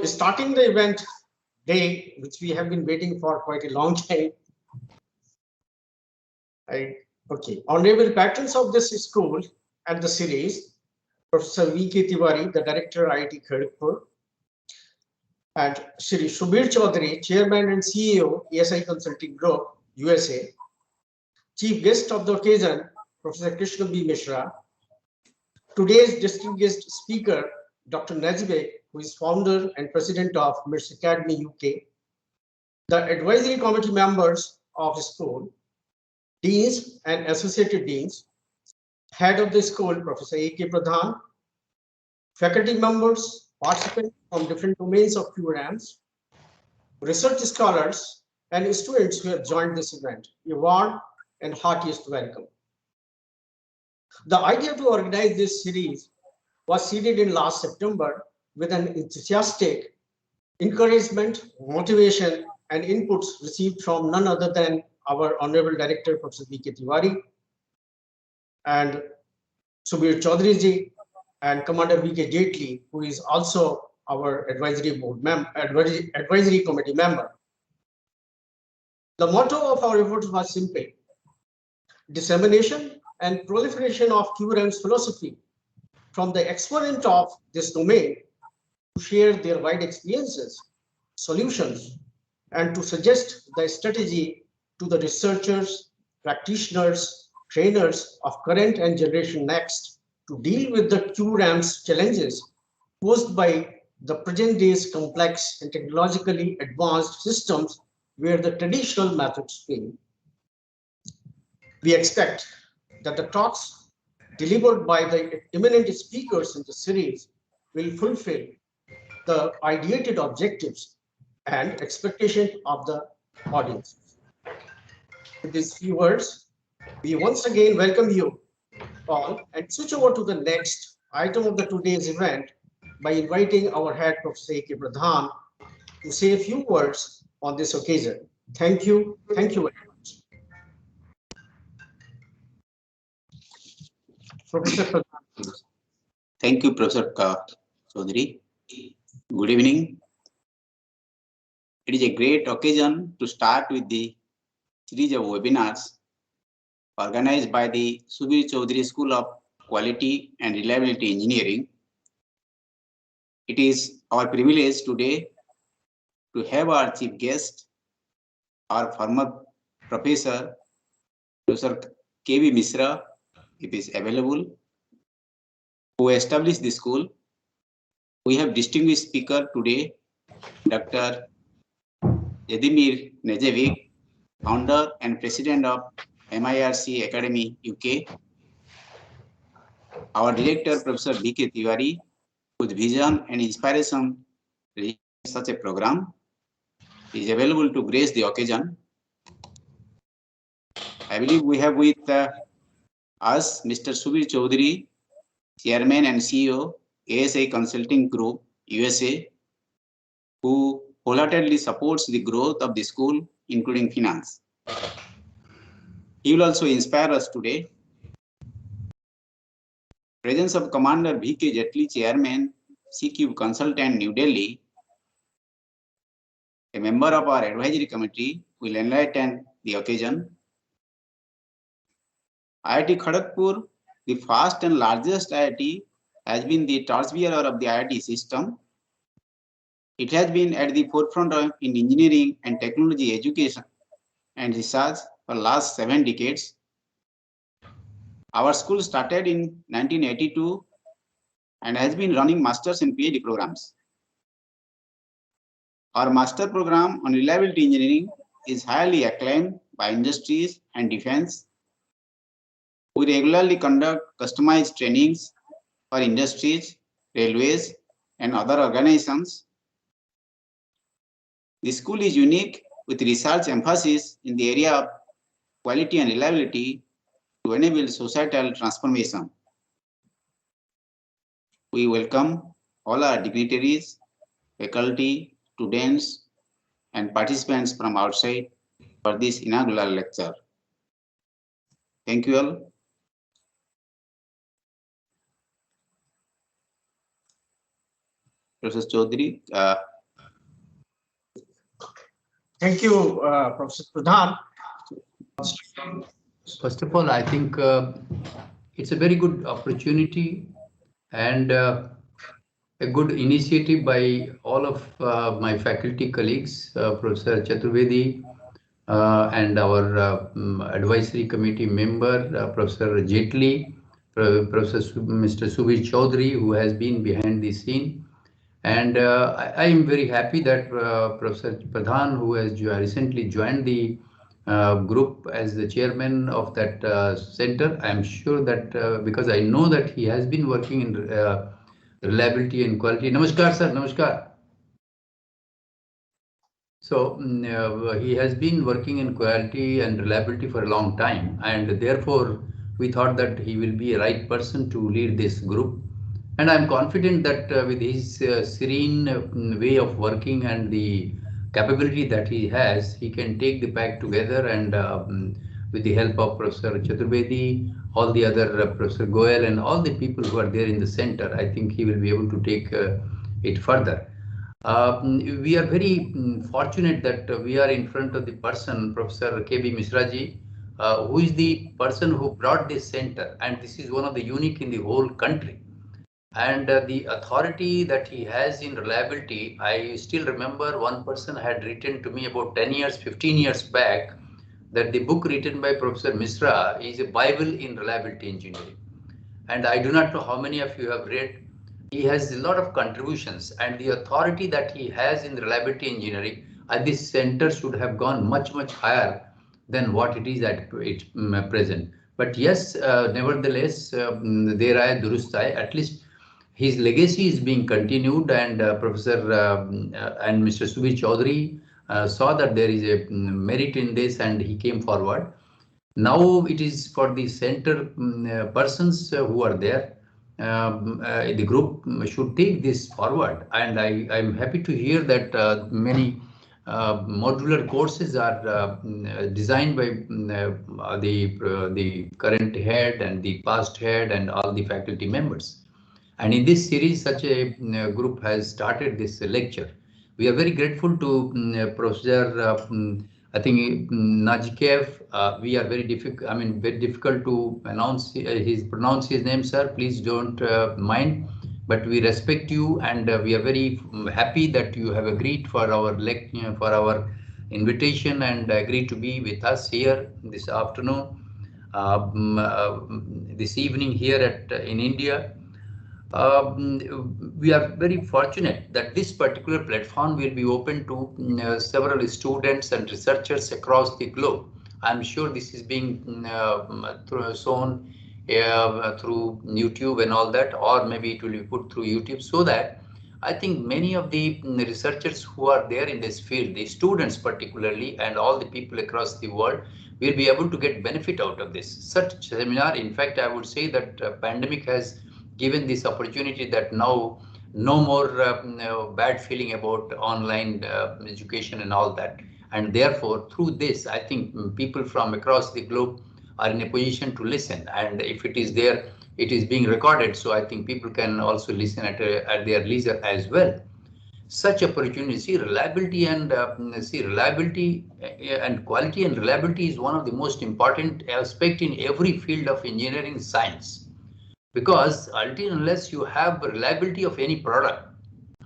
So starting the event day, which we have been waiting for quite a long time. Okay, honorable patrons of this school and the series, Professor V.K. Tiwari, the Director, IIT Kharagpur, and Sri Subir Chowdhury, Chairman and CEO, ESI Consulting Group, USA. Chief guest of the occasion, Professor Krishna B Misra. Today's distinguished speaker, Dr. Knezevic, who is founder and president of Mirror Academy, UK. The advisory committee members of the school, deans and associated deans, head of the school, Professor A.K. Pradhan, faculty members, participants from different domains of QRAMS, research scholars, and students who have joined this event. A warm and heartiest welcome. The idea to organize this series was seeded in last September with an enthusiastic encouragement, motivation, and inputs received from none other than our Honorable Director, Professor V.K. Tiwari, and Subir Chowdhury ji, and Commander V.K. Jaitley, who is also our advisory board advisory committee member. The motto of our efforts was simple: dissemination and proliferation of QRAMS philosophy from the exponent of this domain to share their wide experiences, solutions, and to suggest the strategy to the researchers, practitioners, trainers of current and generation next to deal with the QRAMS challenges posed by the present day's complex and technologically advanced systems where the traditional methods fail. We expect that the talks delivered by the eminent speakers in the series will fulfill the ideated objectives and expectations of the audience. With these few words, we once again welcome you all and switch over to the next item of the today's event by inviting our head Professor A.K. Pradhan to say a few words on this occasion. Thank you. Thank you very much. Professor Pradhan. Thank you, Professor Chowdhury. Good evening. It is a great occasion to start with the series of webinars organized by the Subir Chowdhury School of Quality and Reliability Engineering. It is our privilege today to have our chief guest, our former professor, Professor Kb Mishra, if is available, who established the school. We have distinguished speaker today, Dr. Jezdimir Knezevic, founder and president of MIRC Academy, UK. Our director, Professor V.K. Tiwari, whose vision and inspiration in such a program is available to grace the occasion. I believe we have with us Mr. Subir Chowdhury, Chairman and CEO, ASI Consulting Group, USA, who wholeheartedly supports the growth of the school, including finance. He will also inspire us today. Presence of Commander V.K. Jaitley, Chairman, CQ Consultant, New Delhi, a member of our advisory committee, will enlighten the occasion. IIT Kharagpur, the first and largest IIT, has been the torchbearer of the IIT system. It has been at the forefront in engineering and technology education and research for the last 7 decades. Our school started in 1982 and has been running masters and PhD programs. Our master program on reliability engineering is highly acclaimed by industries and defense. We regularly conduct customized trainings for industries, railways, and other organizations. The school is unique with research emphasis in the area of quality and reliability to enable societal transformation. We welcome all our dignitaries, faculty, students, and participants from outside for this inaugural lecture. Thank you all. Professor Chowdhury, Thank you, Professor Pradhan. First of all, I think it's a very good opportunity and a good initiative by all of my faculty colleagues, Professor Chaturvedi and our advisory committee member, Professor Jetli, Mr. Subir Chowdhury, who has been behind the scene. And I am very happy that Professor Pradhan, who has recently joined the group as the chairman of that center, I am sure that because I know that he has been working in reliability and quality. Namaskar, sir. Namaskar. So he has been working in quality and reliability for a long time, and therefore we thought that he will be a right person to lead this group. And I'm confident that with his serene way of working and the capability that he has, he can take the pack together and with the help of Professor Chaturvedi, all the other Professor Goel and all the people who are there in the center, I think he will be able to take it further. We are very fortunate that we are in front of the person, Professor Kb Mishra ji, who is the person who brought this center, and this is one of the unique in the whole country. And the authority that he has in reliability, I still remember one person had written to me about 10 years, 15 years back, that the book written by Professor Misra is a Bible in reliability engineering. And I do not know how many of you have read. He has a lot of contributions, and the authority that he has in reliability engineering at this center should have gone much, much higher than what it is at present. But yes, nevertheless, there I durustai, at least his legacy is being continued, and Professor and Mr. Subir Chowdhury saw that there is a merit in this, and he came forward. Now it is for the center persons who are there. The group should take this forward, and I'm happy to hear that many modular courses are designed by the current head and the past head and all the faculty members. And in this series, such a group has started this lecture. We are very grateful to Professor I think Najikev. We are very difficult. I mean, very difficult to pronounce his name, sir. Please don't mind. But we respect you, and we are very happy that you have agreed for our invitation and agreed to be with us here this afternoon, this evening here in India. We are very fortunate that this particular platform will be open to several students and researchers across the globe. I'm sure this is being shown through YouTube and all that, or maybe it will be put through YouTube, so that I think many of the researchers who are there in this field, the students particularly, and all the people across the world will be able to get benefit out of this. Such seminar, in fact, I would say that pandemic has given this opportunity that now no more bad feeling about online education and all that. And therefore, through this, I think people from across the globe are in a position to listen. And if it is there, it is being recorded. So I think people can also listen at their leisure as well. Such opportunity, reliability and reliability and quality and reliability is one of the most important aspect in every field of engineering science. Because until unless you have reliability of any product,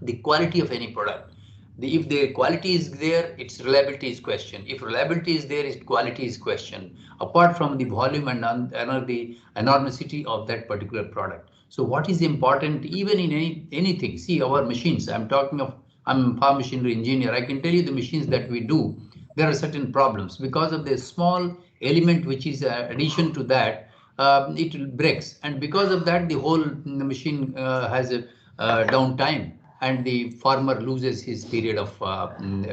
the quality of any product, if the quality is there, its reliability is questioned. If reliability is there, its quality is questioned, apart from the volume and the enormity of that particular product. So what is important even in anything? See, our machines, I'm a farm machinery engineer. I can tell you the machines that we do, there are certain problems because of the small element which is addition to that. It breaks, and because of that the whole machine has a downtime, and the farmer loses his period of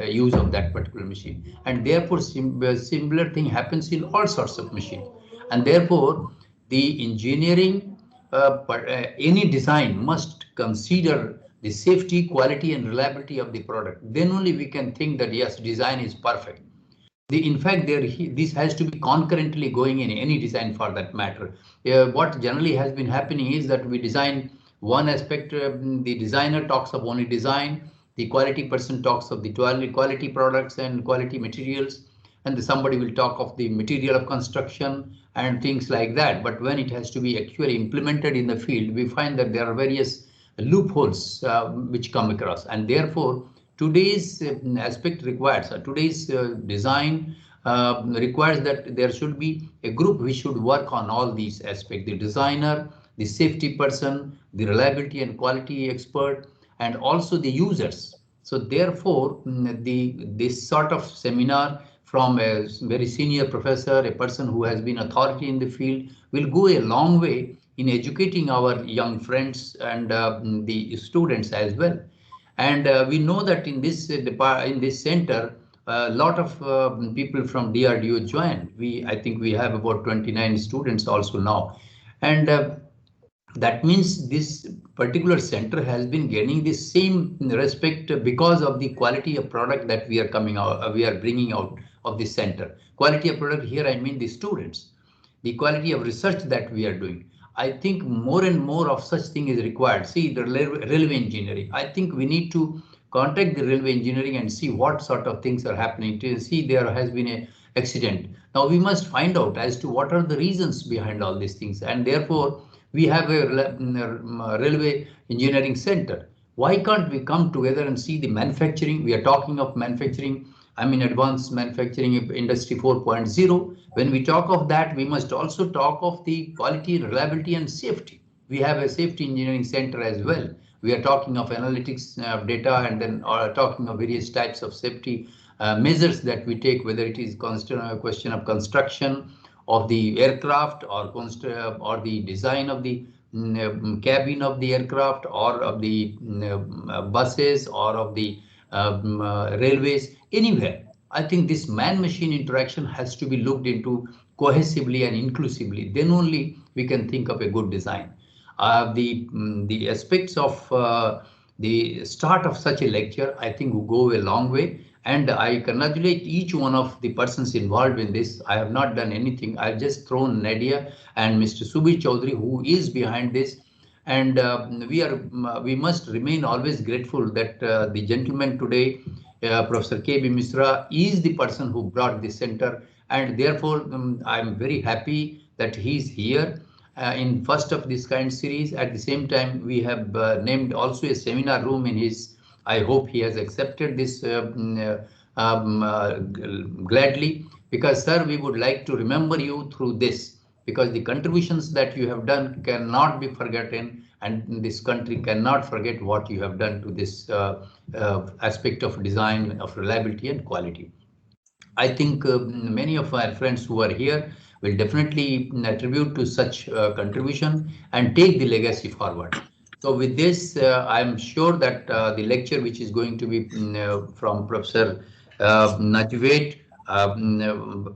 use of that particular machine. And therefore similar thing happens in all sorts of machines. And therefore the engineering any design must consider the safety, quality and reliability of the product. Then only we can think that yes, design is perfect. In fact, this has to be concurrently going in any design for that matter. What generally has been happening is that we design one aspect, the designer talks of only design, The quality person talks of the quality products and quality materials, and somebody will talk of the material of construction and things like that. But when it has to be actually implemented in the field, we find that there are various loopholes which come across, and therefore today's aspect requires, today's design requires that there should be a group which should work on all these aspects: the designer, the safety person, the reliability and quality expert, and also the users. So therefore, this sort of seminar from a very senior professor, a person who has been authority in the field, will go a long way in educating our young friends and the students as well. And we know that in this center, a lot of people from DRDO joined. I think we have about 29 students also now, and that means this particular center has been gaining the same respect because of the quality of product that we are bringing out of this center. Quality of product here, I mean the students, the quality of research that we are doing. I think more and more of such thing is required. See, the railway engineering, I think we need to contact the railway engineering and see what sort of things are happening. To see there has been an accident. Now we must find out as to what are the reasons behind all these things, and therefore we have a railway engineering center. Why can't we come together and see the manufacturing? We are talking of manufacturing, I mean advanced manufacturing industry 4.0. When we talk of that, we must also talk of the quality, reliability and safety. We have a safety engineering center as well. We are talking of analytics data, and then talking of various types of safety measures that we take, whether it is a question of construction of the aircraft, or the design of the cabin of the aircraft, or of the buses, or of the railways, anywhere. I think this man-machine interaction has to be looked into cohesively and inclusively. Then only we can think of a good design. The aspects of the start of such a lecture, I think, will go a long way. And I congratulate each one of the persons involved in this. I have not done anything. I've just thrown an idea, and Mr. Subir Chowdhury, who is behind this. And we must remain always grateful that the gentleman today, Professor Kb Mishra, is the person who brought this center. And therefore, I'm very happy that he's here in first of this kind series. At the same time, we have named also a seminar room in his. I hope he has accepted this gladly, because, sir, we would like to remember you through this, because the contributions that you have done cannot be forgotten, and this country cannot forget what you have done to this aspect of design, of reliability and quality. I think many of our friends who are here will definitely attribute to such contribution and take the legacy forward. So with this, I'm sure that the lecture which is going to be from Professor Knezevic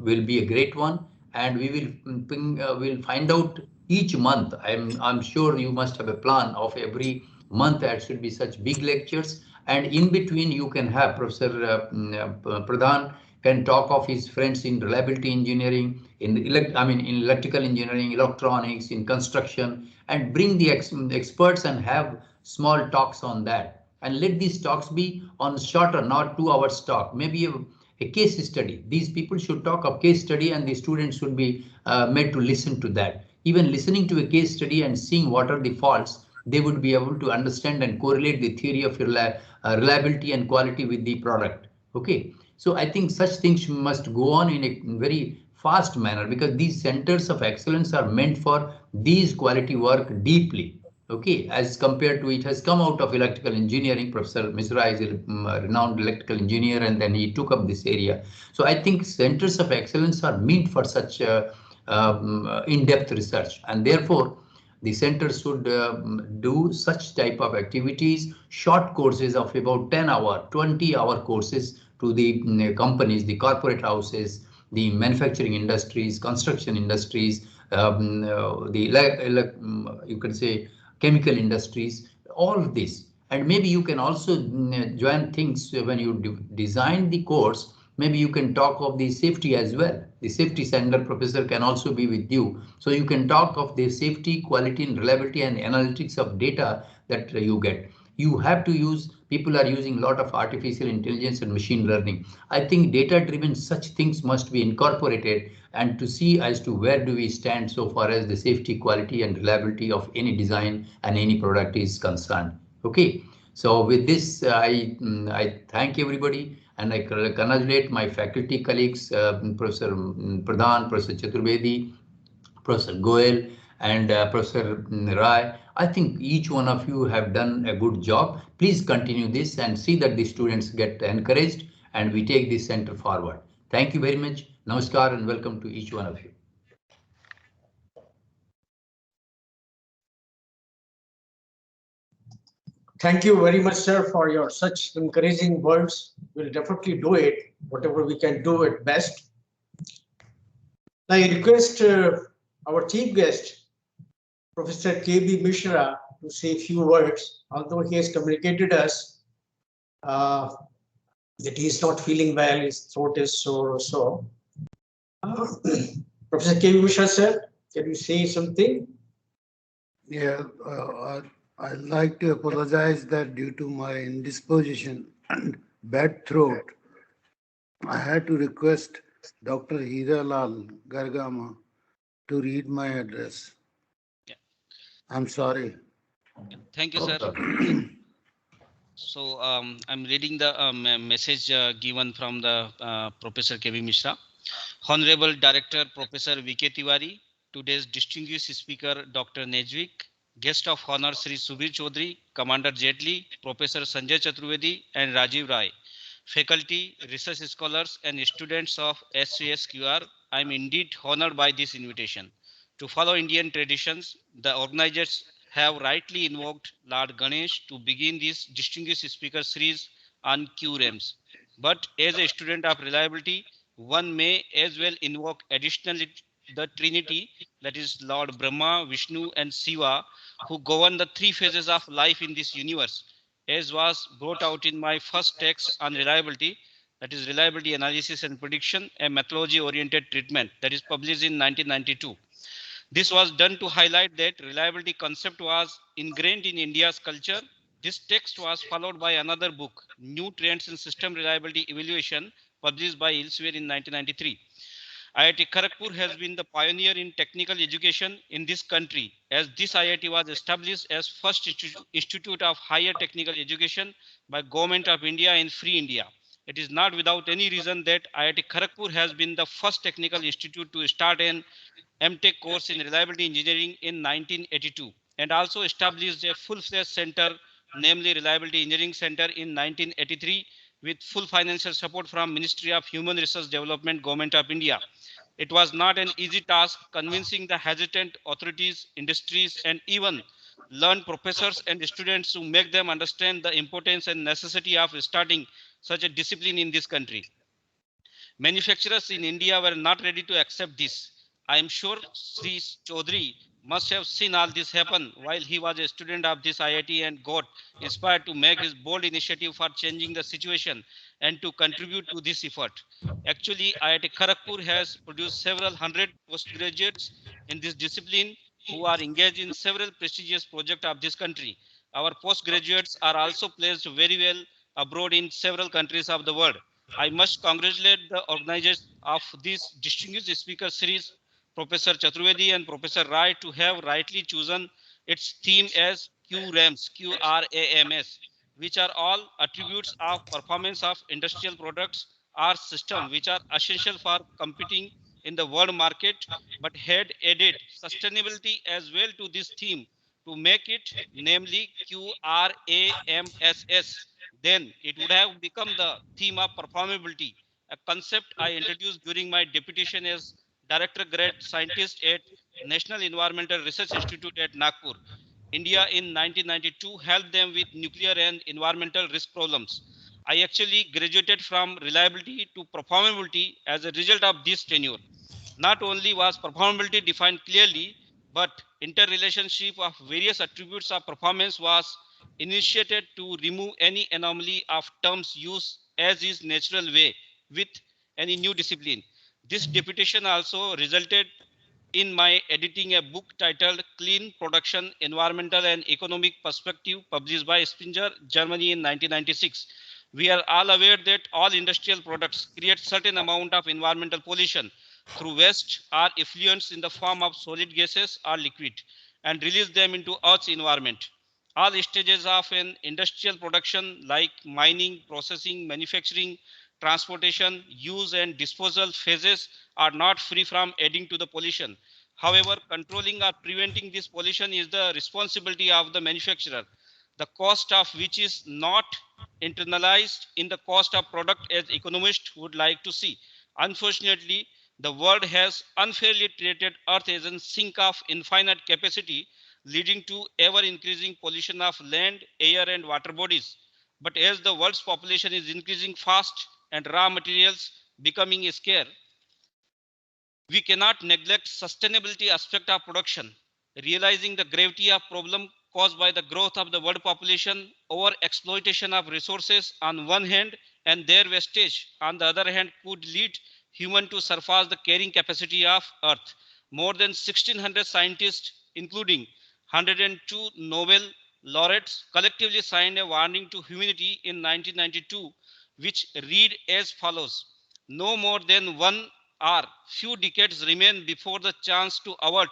will be a great one, and we will find out each month. I'm sure you must have a plan of every month there should be such big lectures, and in between you can have Professor Pradhan can talk of his friends in reliability engineering, in electrical engineering, electronics, in construction, and bring the experts and have small talks on that. And let these talks be on shorter, not 2 hours talk, maybe a case study. These people should talk of case study, and the students should be made to listen to that. Even listening to a case study and seeing what are the faults, they would be able to understand and correlate the theory of reliability and quality with the product. Okay. So I think such things must go on in a very fast manner, because these centers of excellence are meant for these quality work deeply. Okay, as compared to, it has come out of electrical engineering. Professor Misra is a renowned electrical engineer, and then he took up this area. So I think centers of excellence are meant for such in-depth research, and therefore the center should do such type of activities, short courses of about 10-hour, 20-hour courses to the companies, the corporate houses, the manufacturing industries, construction industries, you can say chemical industries, all of this. And maybe you can also join things when you design the course. Maybe you can talk of the safety as well. The safety center professor can also be with you. So you can talk of the safety, quality and reliability and analytics of data that you get. You have to use People are using a lot of artificial intelligence and machine learning. I think data-driven such things must be incorporated and to see as to where do we stand so far as the safety, quality, and reliability of any design and any product is concerned. Okay. So with this, I thank everybody and I congratulate my faculty colleagues, Professor Pradhan, Professor Chaturvedi, Professor Goel, and Professor Rai. I think each one of you have done a good job. Please continue this and see that the students get encouraged and we take this center forward. Thank you very much. Namaskar and welcome to each one of you. Thank you very much, sir, for your such encouraging words. We'll definitely do it, whatever we can do at best. I request our chief guest, Professor Kb Mishra, to say a few words, although he has communicated us that he is not feeling well, his throat is sore or so. Professor Kb Mishra, sir, can you say something? Yeah, I'd like to apologize that due to my indisposition and bad throat, I had to request Dr. Hiralal Gargama to read my address. Yeah. I'm sorry. Thank you, sir. So I'm reading the message given from the Professor Kb Mishra. Honorable Director Professor VK Tiwari, today's distinguished speaker Dr. Knezevic, guest of honor Sri Subir Chowdhury, Commander Jetli, Professor Sanjay Chaturvedi and Rajiv Rai, faculty, research scholars and students of SCSQR, I am indeed honored by this invitation. To follow Indian traditions, the organizers have rightly invoked Lord Ganesh to begin this distinguished speaker series on QRAMS. But as a student of reliability, one may as well invoke additionally the Trinity, that is Lord Brahma, Vishnu and Shiva, who govern the three phases of life in this universe, as was brought out in my first text on reliability, that is reliability analysis and prediction, a methodology oriented treatment, that is published in 1992. This was done to highlight that reliability concept was ingrained in India's culture. This text was followed by another book, New Trends in System Reliability Evaluation, published by Elsevier in 1993. IIT Kharagpur has been the pioneer in technical education in this country, as this IIT was established as first institute of higher technical education by Government of India in Free India. It is not without any reason that IIT Kharagpur has been the first technical institute to start an MTech course in reliability engineering in 1982 and also established a full-fledged center, namely Reliability Engineering Center in 1983 with full financial support from Ministry of Human Resource Development, Government of India. It was not an easy task convincing the hesitant authorities, industries, and even learned professors and students to make them understand the importance and necessity of starting such a discipline in this country. Manufacturers in India were not ready to accept this. I am sure Sri Chowdhury must have seen all this happen while he was a student of this IIT and got inspired to make his bold initiative for changing the situation and to contribute to this effort. Actually, IIT Kharagpur has produced several hundred postgraduates in this discipline who are engaged in several prestigious projects of this country. Our postgraduates are also placed very well abroad in several countries of the world. I must congratulate the organizers of this distinguished speaker series, Professor Chaturvedi and Professor Rai, to have rightly chosen its theme as QRAMS, QRAMS, which are all attributes of performance of industrial products or system, which are essential for competing in the world market, but had added sustainability as well to this theme to make it, namely QRAMSS. Then it would have become the theme of performability, a concept I introduced during my deputation as Director Grade Scientist at National Environmental Research Institute at Nagpur. India in 1992 helped them with nuclear and environmental risk problems. I actually graduated from reliability to performability as a result of this tenure. Not only was performability defined clearly, but interrelationship of various attributes of performance was initiated to remove any anomaly of terms used as is natural way with any new discipline. This deputation also resulted in my editing a book titled Clean Production, Environmental and Economic Perspective, published by Springer, Germany in 1996. We are all aware that all industrial products create certain amount of environmental pollution through waste or effluents in the form of solid gases or liquid and release them into Earth's environment. All stages of an industrial production like mining, processing, manufacturing, transportation, use and disposal phases are not free from adding to the pollution. However, controlling or preventing this pollution is the responsibility of the manufacturer, the cost of which is not internalized in the cost of product as economists would like to see. Unfortunately, the world has unfairly treated Earth as a sink of infinite capacity, leading to ever-increasing pollution of land, air, and water bodies. But as the world's population is increasing fast and raw materials becoming scarce, we cannot neglect sustainability aspect of production. Realizing the gravity of problem caused by the growth of the world population, over exploitation of resources on one hand and their wastage on the other hand could lead human to surpass the carrying capacity of Earth. More than 1,600 scientists, including 102 Nobel laureates, collectively signed a warning to humanity in 1992, which read as follows: no more than 1 or few decades remain before the chance to avert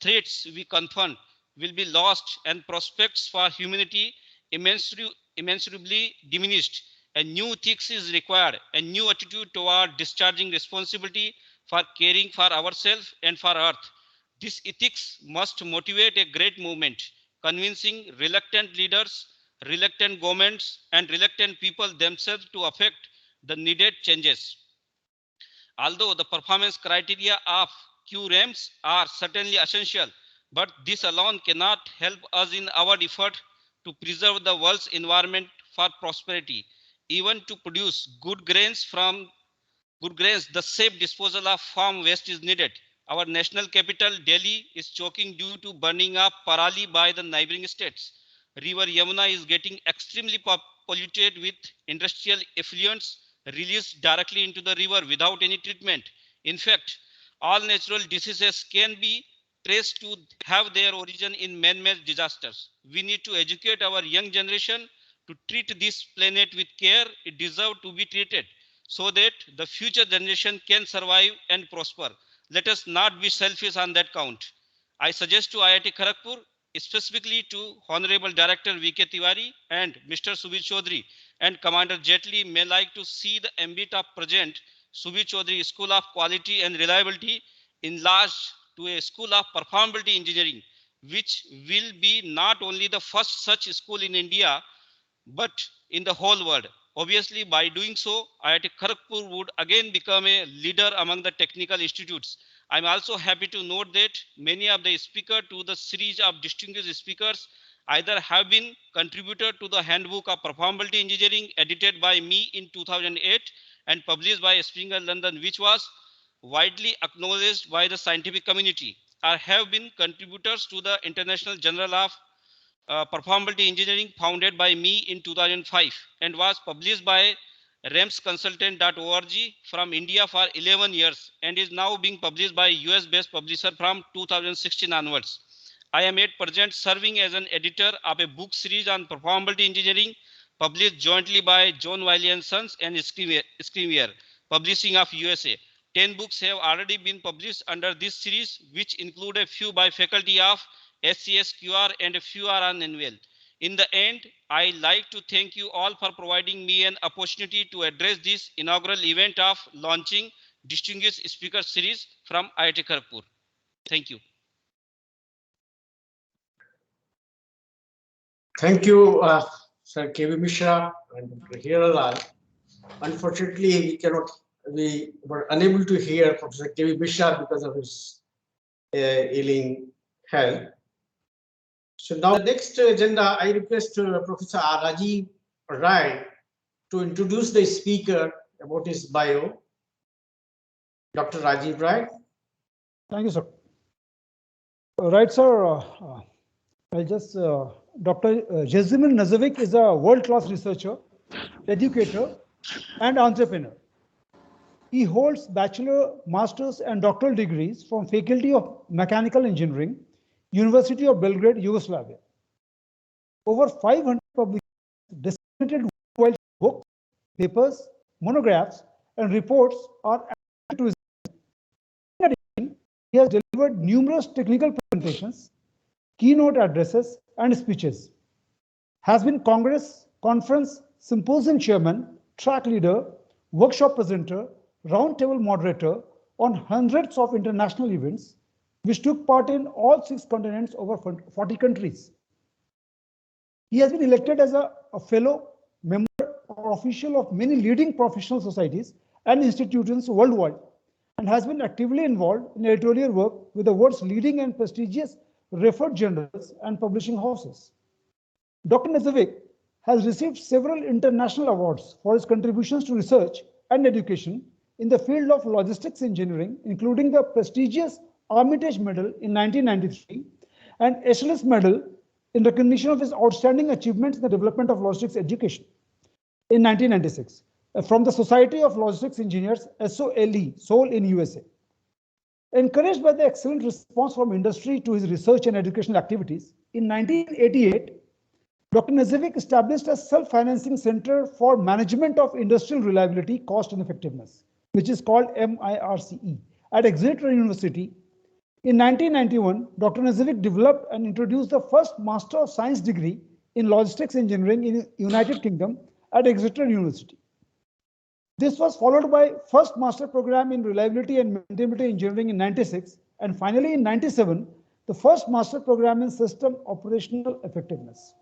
threats we confront will be lost and prospects for humanity immeasurably diminished. A new ethics is required, a new attitude toward discharging responsibility for caring for ourselves and for Earth. This ethics must motivate a great movement, convincing reluctant leaders, reluctant governments, and reluctant people themselves to effect the needed changes. Although the performance criteria of QRAMS are certainly essential, but this alone cannot help us in our effort to preserve the world's environment for prosperity. Even to produce good grains, the safe disposal of farm waste is needed. Our national capital, Delhi, is choking due to burning of parali by the neighboring states. River Yamuna is getting extremely polluted with industrial effluents released directly into the river without any treatment. In fact, all natural diseases can be traced to have their origin in man-made disasters. We need to educate our young generation to treat this planet with care it deserves to be treated, so that the future generation can survive and prosper. Let us not be selfish on that count. I suggest to IIT Kharagpur, specifically to Honorable Director VK Tiwari and Mr. Subir Chowdhury and Commander Jetli may like to see the ambit of present Subir Chowdhury School of Quality and Reliability enlarged to a School of Performability Engineering, which will be not only the first such school in India, but in the whole world. Obviously, by doing so, IIT Kharagpur would again become a leader among the technical institutes. I'm also happy to note that many of the speakers to the series of distinguished speakers either have been contributed to the Handbook of Performability Engineering edited by me in 2008 and published by Springer London, which was widely acknowledged by the scientific community, or have been contributors to the International Journal of Performability Engineering, founded by me in 2005 and was published by ramsconsultant.org from India for 11 years and is now being published by US-based publisher from 2016 onwards. I am at present serving as an editor of a book series on performability engineering published jointly by John Wiley & Sons and Scrivener, Publishing of USA. 10 books have already been published under this series, which include a few by faculty of SCSQR and a few are on annual. In the end, I like to thank you all for providing me an opportunity to address this inaugural event of launching Distinguished Speaker Series from IIT Kharagpur. Thank you. Thank you, Sir Kb Mishra and Dr. Hiralal. Unfortunately, we were unable to hear Professor Kb Mishra because of his ailing health. So now the next agenda, I request Professor Rajiv Rai to introduce the speaker about his bio. Dr. Rajiv Rai. Thank you, sir. Right, sir. I just Dr. Jezdimir Knezevic is a world-class researcher, educator, and entrepreneur. He holds bachelor, master's, and doctoral degrees from Faculty of Mechanical Engineering, University of Belgrade, Yugoslavia. Over 500 publications, disseminated worldwide books, papers, monographs, and reports are added to his. In addition, he has delivered numerous technical presentations, keynote addresses, and speeches. Has been Congress, conference, symposium chairman, track leader, workshop presenter, roundtable moderator on hundreds of international events, which took part in all 6 continents over 40 countries. He has been elected as a fellow, member, or official of many leading professional societies and institutions worldwide, and has been actively involved in editorial work with the world's leading and prestigious referred journals and publishing houses. Dr. Knezevic has received several international awards for his contributions to research and education in the field of logistics engineering, including the prestigious Armitage Medal in 1993 and HLS Medal in recognition of his outstanding achievements in the development of logistics education in 1996 from the Society of Logistics Engineers, SOLE, Seoul in USA. Encouraged by the excellent response from industry to his research and educational activities, in 1988, Dr. Knezevic established a self-financing Center for Management of Industrial Reliability, Cost and Effectiveness, which is called MIRCE, at Exeter University. In 1991, Dr. Knezevic developed and introduced the first Master of Science degree in Logistics Engineering in United Kingdom at Exeter University. This was followed by first master program in Reliability and Maintainability Engineering in 96, and finally in 97, the first master program in System Operational Effectiveness.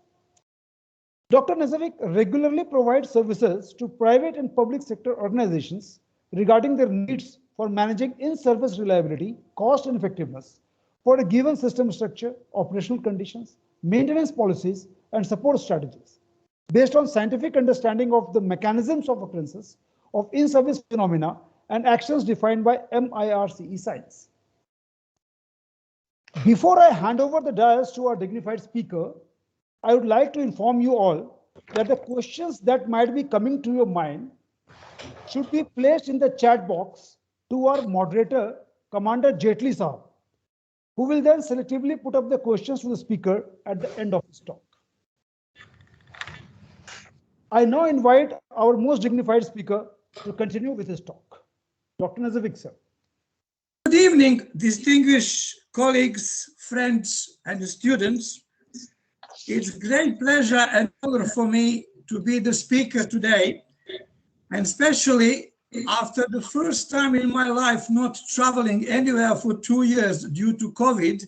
Dr. Knezevic regularly provides services to private and public sector organizations regarding their needs for managing in-service reliability, cost and effectiveness for a given system structure, operational conditions, maintenance policies, and support strategies based on scientific understanding of the mechanisms of occurrences of in-service phenomena and actions defined by MIRCE science. Before I hand over the dais to our dignified speaker, I would like to inform you all that the questions that might be coming to your mind should be placed in the chat box to our moderator, Commander Jetli Sahab, who will then selectively put up the questions to the speaker at the end of his talk. I now invite our most dignified speaker to continue with his talk. Dr. Knezevic, sir. Good evening, distinguished colleagues, friends, and students. It's a great pleasure and honor for me to be the speaker today, and especially after the first time in my life not traveling anywhere for 2 years due to COVID.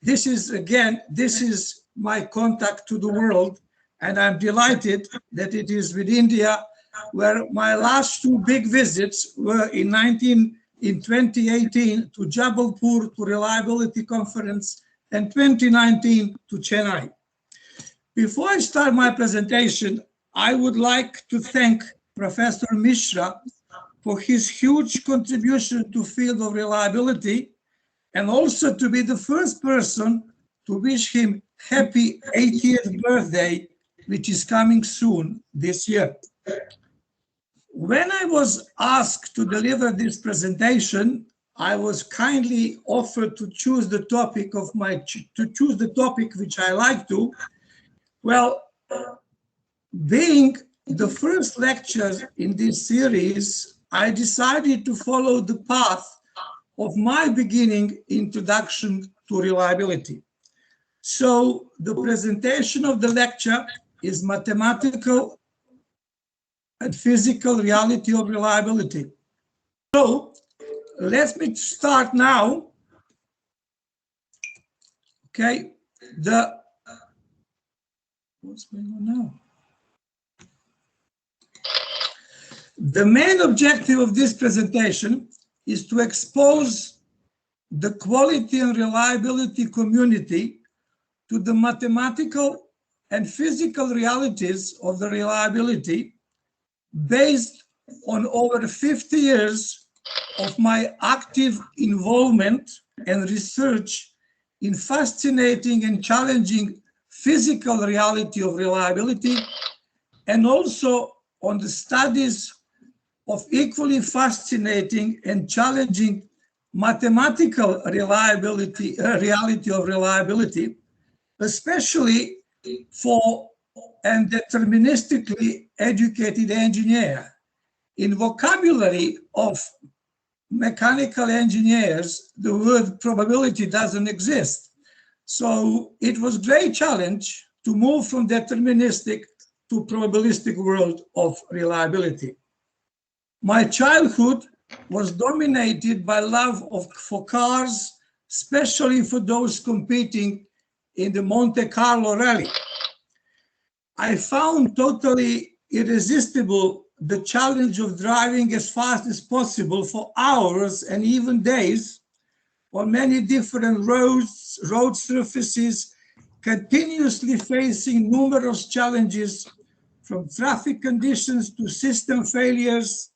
This is my contact to the world, and I'm delighted that it is with India, where my last 2 big visits were in 2018 to Jabalpur to Reliability Conference and 2019 to Chennai. Before I start my presentation, I would like to thank Professor Mishra for his huge contribution to field of reliability, and also to be the first person to wish him happy 80th birthday, which is coming soon this year. When I was asked to deliver this presentation, I was kindly offered to choose the topic which I like to. Well, being the first lecture in this series, I decided to follow the path of my beginning introduction to reliability. So the presentation of the lecture is mathematical and physical reality of reliability. So let me start now. Okay, what's going on now? The main objective of this presentation is to expose the quality and reliability community to the mathematical and physical realities of the reliability based on over 50 years of my active involvement and research in fascinating and challenging physical reality of reliability, and also on the studies of equally fascinating and challenging mathematical reality of reliability, especially for a deterministically educated engineer. In vocabulary of mechanical engineers, the word probability doesn't exist. So it was a great challenge to move from deterministic to probabilistic world of reliability. My childhood was dominated by love for cars, especially for those competing in the Monte Carlo rally. I found totally irresistible the challenge of driving as fast as possible for hours and even days on many different roads, road surfaces, continuously facing numerous challenges from traffic conditions to system failures,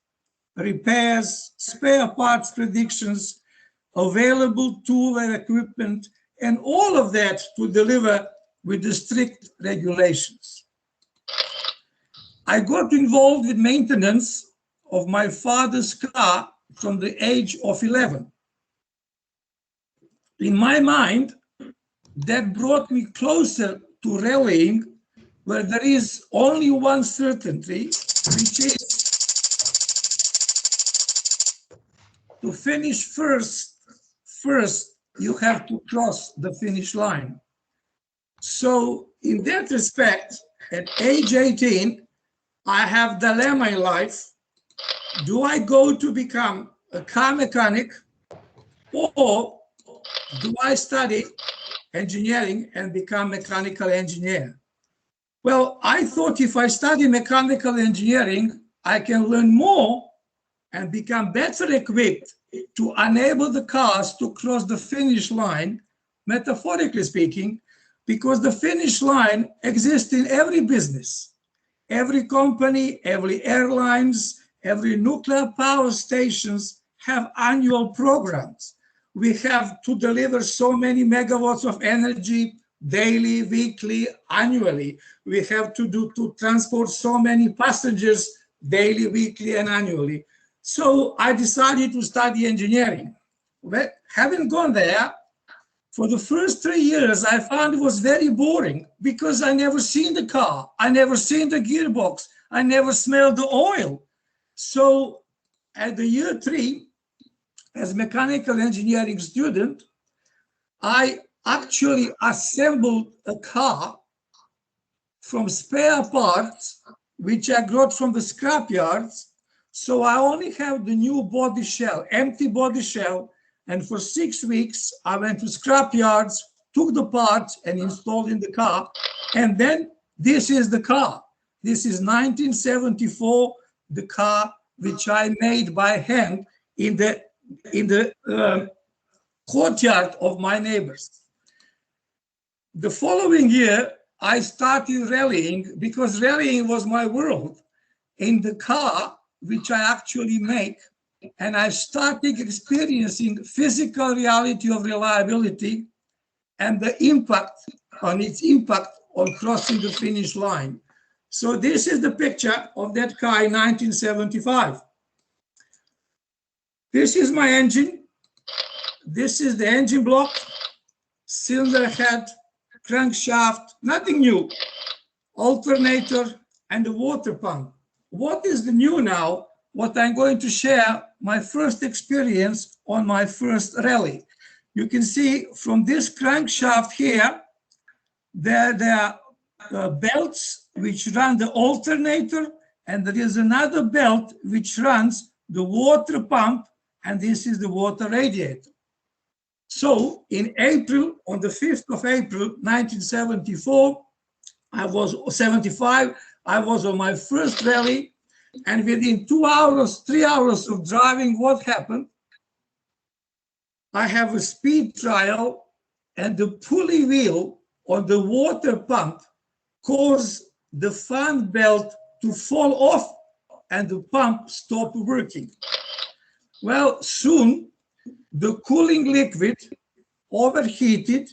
repairs, spare parts predictions, available tool and equipment, and all of that to deliver with the strict regulations. I got involved with maintenance of my father's car from the age of 11. In my mind, that brought me closer to rallying, where there is only one certainty, which is to finish first, you have to cross the finish line. So in that respect, at age 18, I have dilemma in life. Do I go to become a car mechanic, or do I study engineering and become mechanical engineer? Well, I thought if I study mechanical engineering, I can learn more and become better equipped to enable the cars to cross the finish line, metaphorically speaking, because the finish line exists in every business, every company, every airlines, every nuclear power stations have annual programs. We have to deliver so many megawatts of energy daily, weekly, annually. We have to transport so many passengers daily, weekly, and annually. So I decided to study engineering. Well, having gone there, for the first 3 years, I found it was very boring because I never seen the car. I never seen the gearbox. I never smelled the oil. So at the year 3, as mechanical engineering student, I actually assembled a car from spare parts, which I got from the scrap yards. So I only have the new body shell, empty body shell. And for 6 weeks, I went to scrap yards, took the parts and installed in the car. And then this is the car. This is 1974, the car which I made by hand in the courtyard of my neighbors. The following year, I started rallying because rallying was my world in the car, which I actually make. And I started experiencing physical reality of reliability and the impact on crossing the finish line. So this is the picture of that car in 1975. This is my engine. This is the engine block, cylinder head, crankshaft, nothing new, alternator, and the water pump. What is the new now? What I'm going to share, my first experience on my first rally. You can see from this crankshaft here, there are belts which run the alternator, and there is another belt which runs the water pump, and this is the water radiator. So in April, on the 5th of April, 1974, I was on my first rally, and within 2 hours, 3 hours of driving, what happened? I have a speed trial, and the pulley wheel on the water pump caused the fan belt to fall off, and the pump stopped working. Well, soon the cooling liquid overheated,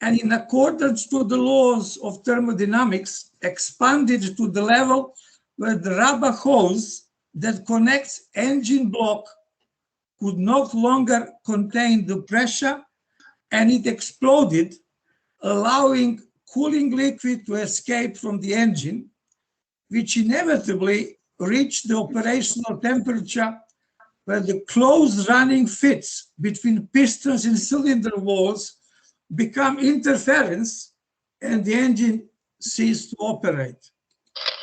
and in accordance to the laws of thermodynamics, expanded to the level where the rubber hose that connects engine block could no longer contain the pressure, and it exploded, allowing cooling liquid to escape from the engine, which inevitably reached the operational temperature where the close running fits between pistons and cylinder walls become interference and the engine ceased to operate.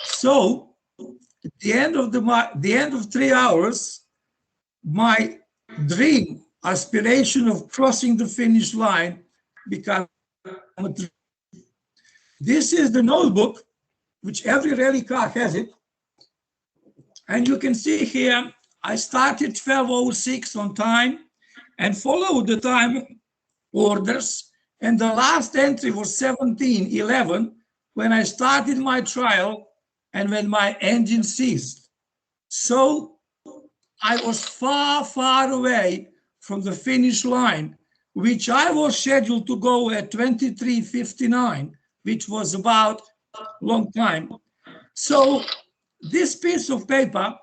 So at the end of 3 hours, my dream, aspiration of crossing the finish line became a dream. This is the notebook, which every rally car has it. And you can see here, I started 12:06 on time and followed the time orders. And the last entry was 17:11 when I started my trial and when my engine ceased. So I was far, far away from the finish line, which I was scheduled to go at 23:59, which was about a long time. So this piece of paper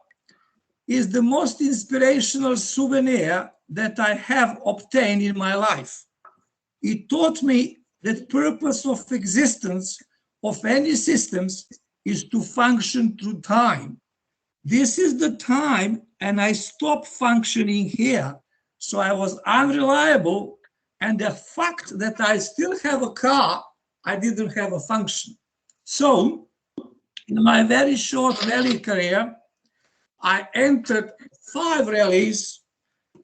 is the most inspirational souvenir that I have obtained in my life. It taught me that purpose of existence of any systems is to function through time. This is the time, and I stopped functioning here. So I was unreliable, and the fact that I still have a car, I didn't have a function. So in my very short rally career, I entered 5 rallies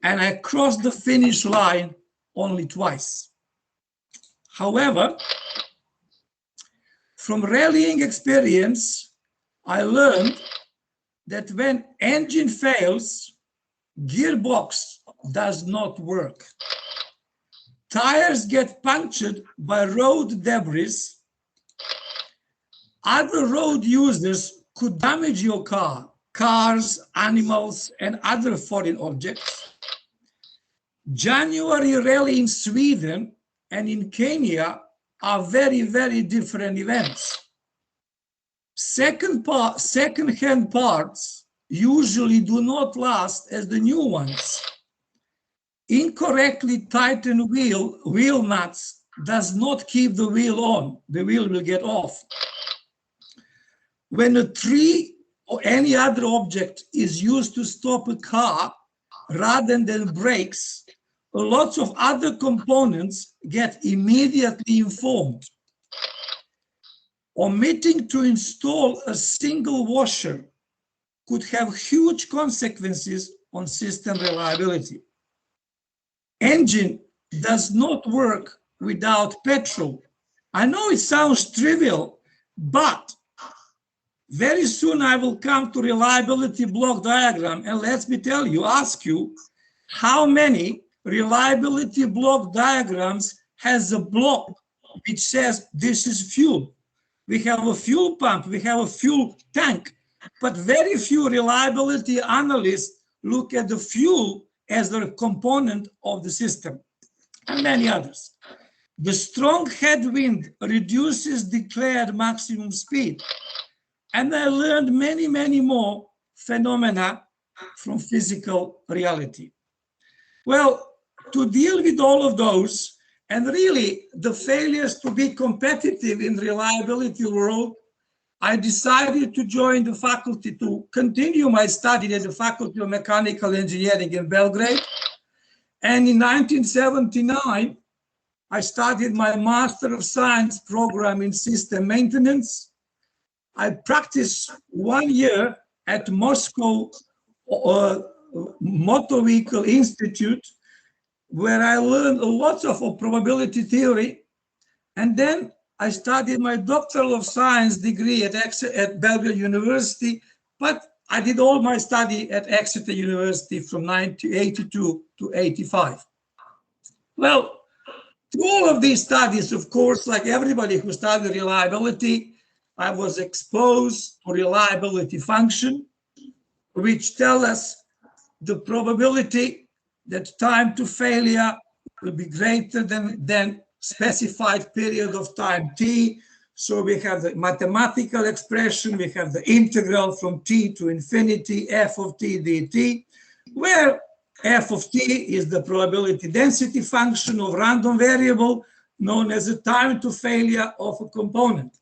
and I crossed the finish line only twice. However, from rallying experience, I learned that when engine fails, gearbox does not work. Tires get punctured by road debris. Other road users could damage your car, cars, animals, and other foreign objects. January rally in Sweden and in Kenya are very, very different events. Second-hand parts usually do not last as the new ones. Incorrectly tightened wheel nuts does not keep the wheel on. The wheel will get off. When a tree or any other object is used to stop a car rather than brakes, lots of other components get immediately informed. Omitting to install a single washer could have huge consequences on system reliability. Engine does not work without petrol. I know it sounds trivial, but very soon I will come to reliability block diagram, and let me ask you, how many reliability block diagrams has a block which says this is fuel? We have a fuel pump, we have a fuel tank, but very few reliability analysts look at the fuel as a component of the system, and many others. The strong headwind reduces declared maximum speed. And I learned many, many more phenomena from physical reality. Well, to deal with all of those, and really the failures to be competitive in the reliability world, I decided to join the faculty to continue my study at the Faculty of Mechanical Engineering in Belgrade. And in 1979, I started my Master of Science program in system maintenance. I practiced 1 year at Moscow Motor Vehicle Institute, where I learned a lot of probability theory. And then I studied my Doctoral of Science degree at Belgrade University, but I did all my study at Exeter University from 1982 to 85. Well, through all of these studies, of course, like everybody who studied reliability, I was exposed to reliability function, which tell us the probability that time to failure will be greater than specified period of time t, So we have the mathematical expression, we have the integral from t to infinity, f of t dt, where f of t is the probability density function of random variable known as the time to failure of a component.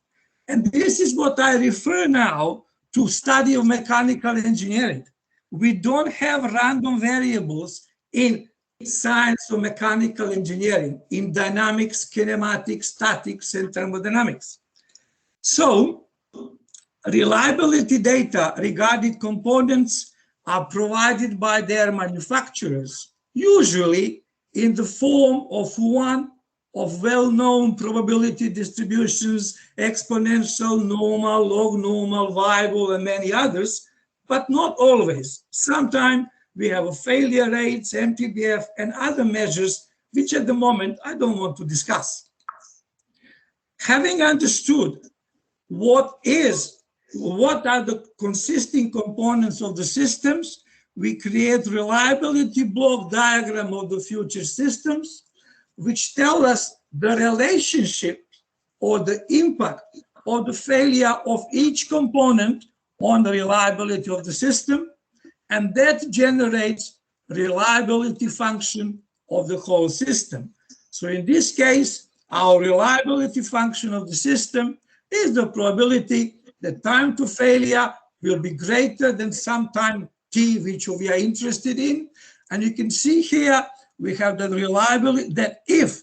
And this is what I refer now to study of mechanical engineering. We don't have random variables in science of mechanical engineering, in dynamics, kinematics, statics, and thermodynamics. So reliability data regarding components are provided by their manufacturers, usually in the form of one of well-known probability distributions, exponential, normal, log normal, variable, and many others, but not always. Sometimes we have failure rates, MTBF, and other measures, which at the moment I don't want to discuss. Having understood what are the consisting components of the systems, we create reliability block diagram of the future systems, which tell us the relationship or the impact or the failure of each component on the reliability of the system, and that generates reliability function of the whole system. So in this case, our reliability function of the system is the probability that time to failure will be greater than some time t, which we are interested in. And you can see here, we have the reliability that if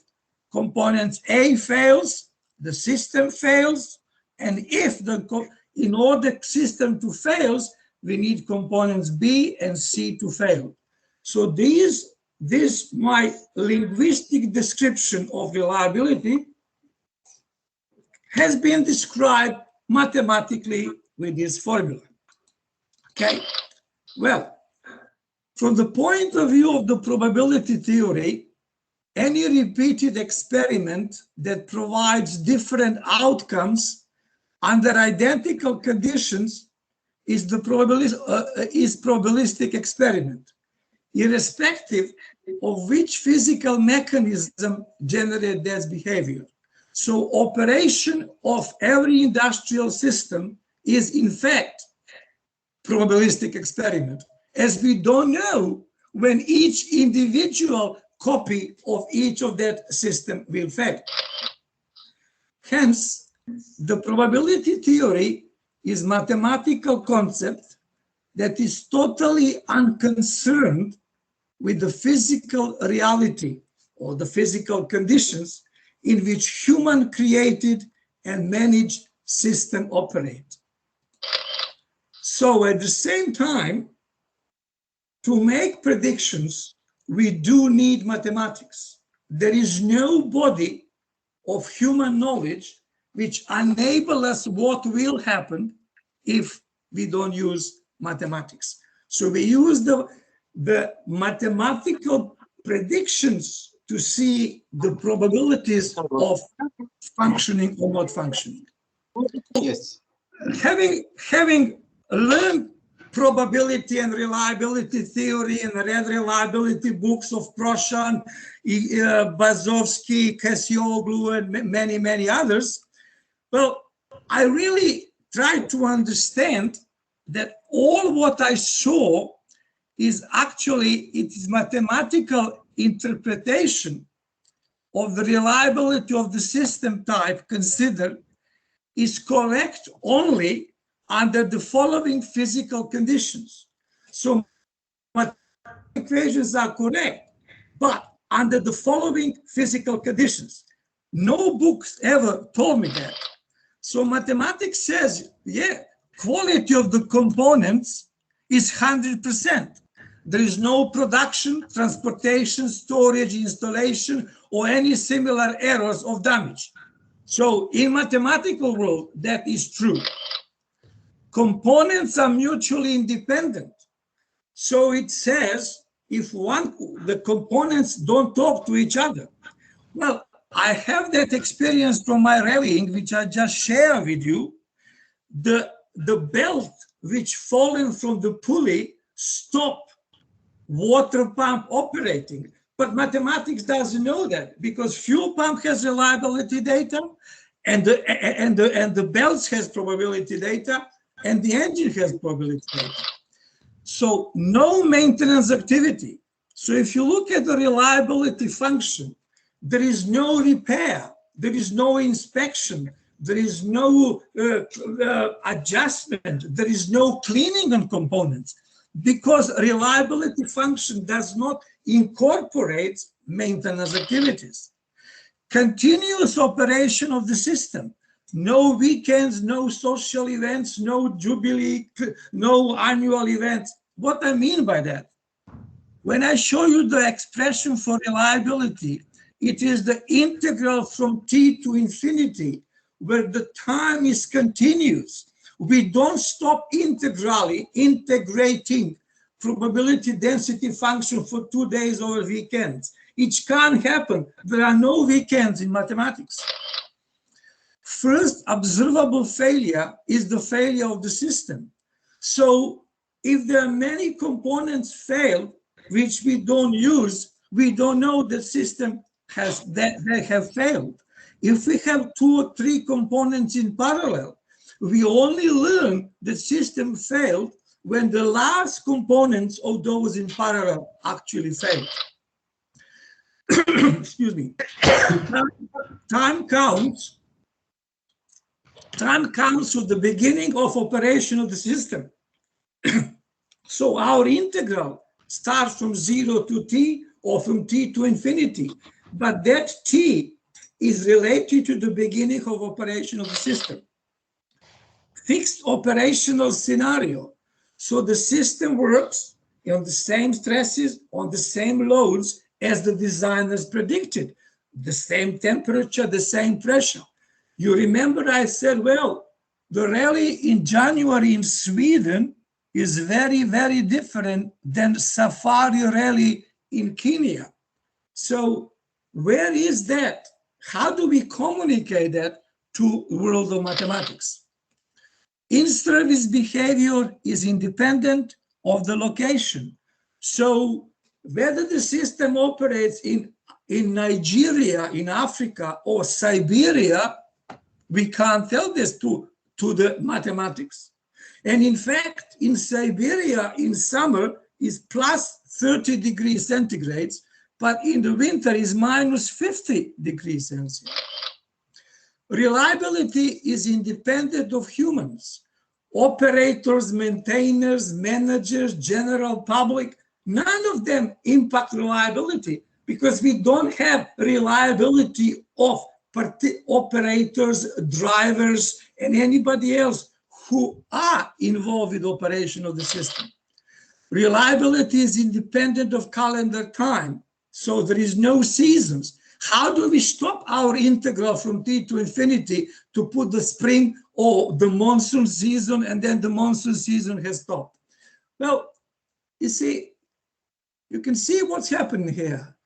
component A fails, the system fails, and if in order the system to fail, we need components B and C to fail. So this my linguistic description of reliability has been described mathematically with this formula. Okay, well, from the point of view of the probability theory, any repeated experiment that provides different outcomes under identical conditions is probabilistic experiment, irrespective of which physical mechanism generates that behavior. So operation of every industrial system is in fact probabilistic experiment, as we don't know when each individual copy of each of that system will fail. Hence, the probability theory is mathematical concept that is totally unconcerned with the physical reality or the physical conditions in which human created and managed system operate. So at the same time, to make predictions, we do need mathematics. There is no body of human knowledge which enable us what will happen if we don't use mathematics. So we use the mathematical predictions to see the probabilities of functioning or not functioning. Yes. Having learned probability and reliability theory and read reliability books of Proshan, Bazovsky, Kasioglu, and many others, well, I really tried to understand that all what I saw is actually, it is mathematical interpretation of the reliability of the system type considered is correct only under the following physical conditions. So equations are correct, but under the following physical conditions. No books ever told me that. So mathematics says, yeah, quality of the components is 100%. There is no production, transportation, storage, installation, or any similar errors of damage. So in mathematical world, that is true. Components are mutually independent. So it says if the components don't talk to each other. Well, I have that experience from my rallying, which I just share with you. The belt which fallen from the pulley stop water pump operating. But mathematics doesn't know that because fuel pump has reliability data and the belts has probability data, and the engine has probability data. So no maintenance activity. So if you look at the reliability function, there is no repair, there is no inspection, there is no adjustment, there is no cleaning on components, because reliability function does not incorporate maintenance activities. Continuous operation of the system. No weekends, no social events, no jubilee, no annual events. What I mean by that? When I show you the expression for reliability, it is the integral from t to infinity, where the time is continuous. We don't stop integrating probability density function for 2 days or weekends. It can't happen. There are no weekends in mathematics. First, observable failure is the failure of the system. So if there are many components failed, which we don't use, we don't know the system they have failed. If we have 2 or 3 components in parallel, we only learn the system failed when the last components of those in parallel actually failed. Excuse me. Time counts to the beginning of operation of the system. So our integral starts from 0 to t or from t to infinity, but that t is related to the beginning of operation of the system. Fixed operational scenario. So the system works on the same stresses, on the same loads as the designers predicted, the same temperature, the same pressure. You remember I said, well, the rally in January in Sweden is very, very different than Safari rally in Kenya. So where is that? How do we communicate that to world of mathematics? In-service behavior is independent of the location. So whether the system operates in Nigeria, in Africa, or Siberia, we can't tell this to the mathematics. And in fact, in Siberia, in summer, is plus 30 degrees centigrade, but in the winter is minus 50 degrees Celsius. Reliability is independent of humans. Operators, maintainers, managers, general public, none of them impact reliability because we don't have reliability of operators, drivers, and anybody else who are involved with operation of the system. Reliability is independent of calendar time, so there is no seasons. How do we stop our integral from t to infinity to put the spring or the monsoon season, and then the monsoon season has stopped? Well, you see, you can see what's happening here.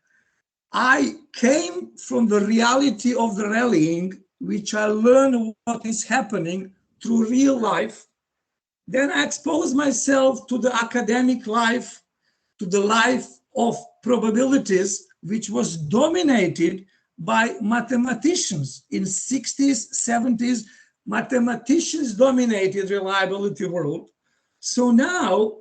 I came from the reality of the rallying, which I learned what is happening through real life. Then I exposed myself to the academic life, to the life of probabilities, which was dominated by mathematicians. In 60s, 70s, mathematicians dominated reliability world. So now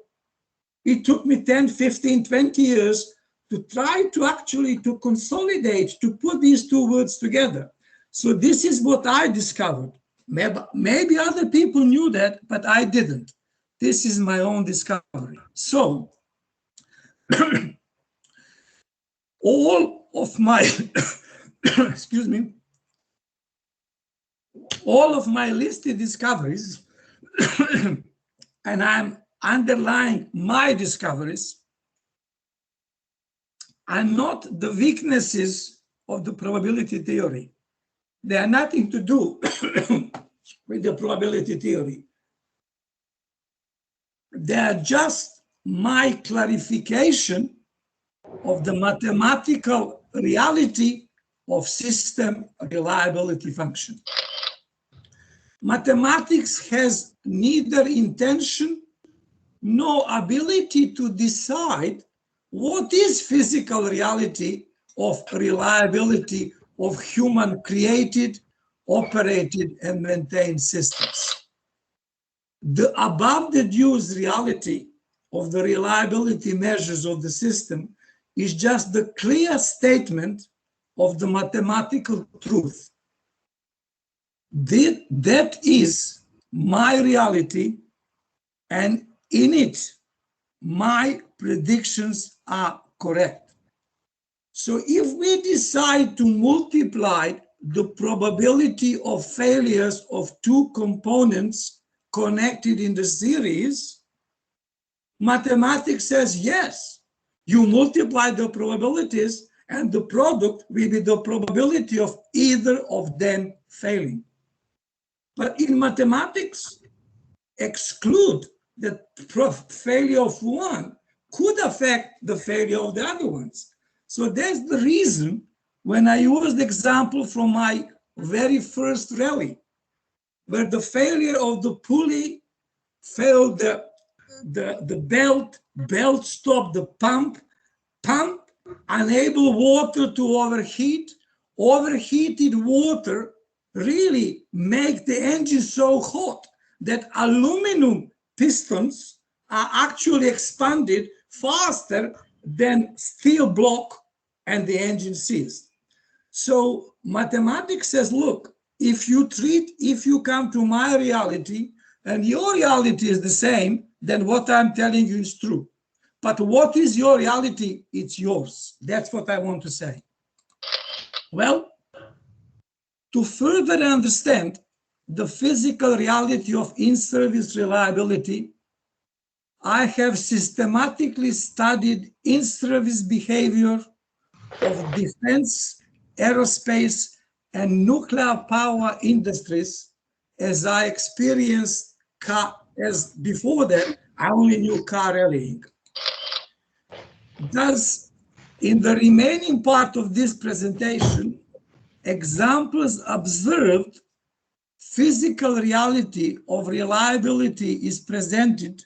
it took me 10, 15, 20 years to try to actually to consolidate, to put these two words together. So this is what I discovered. Maybe other people knew that, but I didn't. This is my own discovery. So all of my, excuse me, all of my listed discoveries, and I'm underlying my discoveries, are not the weaknesses of the probability theory. They are nothing to do with the probability theory. They are just my clarification of the mathematical reality of system reliability function. Mathematics has neither intention nor ability to decide what is physical reality of reliability of human created operated and maintained systems. The above deduced reality of the reliability measures of the system is just the clear statement of the mathematical truth. That is my reality, and in it, my predictions are correct. So if we decide to multiply the probability of failures of two components connected in the series, mathematics says yes. You multiply the probabilities and the product will be the probability of either of them failing. But in mathematics, exclude that failure of one could affect the failure of the other ones. So that's the reason when I used the example from my very first rally, where the failure of the pulley failed the belt stopped the pump unable water to overheat. Overheated water really make the engine so hot that aluminum pistons are actually expanded faster than steel block and the engine seized. So mathematics says, look, if you come to my reality and your reality is the same, then what I'm telling you is true. But what is your reality? It's yours. That's what I want to say. Well, to further understand the physical reality of in-service reliability, I have systematically studied in-service behavior of defense, aerospace, and nuclear power industries as I experienced as before that, I only knew car rallying. Thus, in the remaining part of this presentation, examples observed physical reality of reliability is presented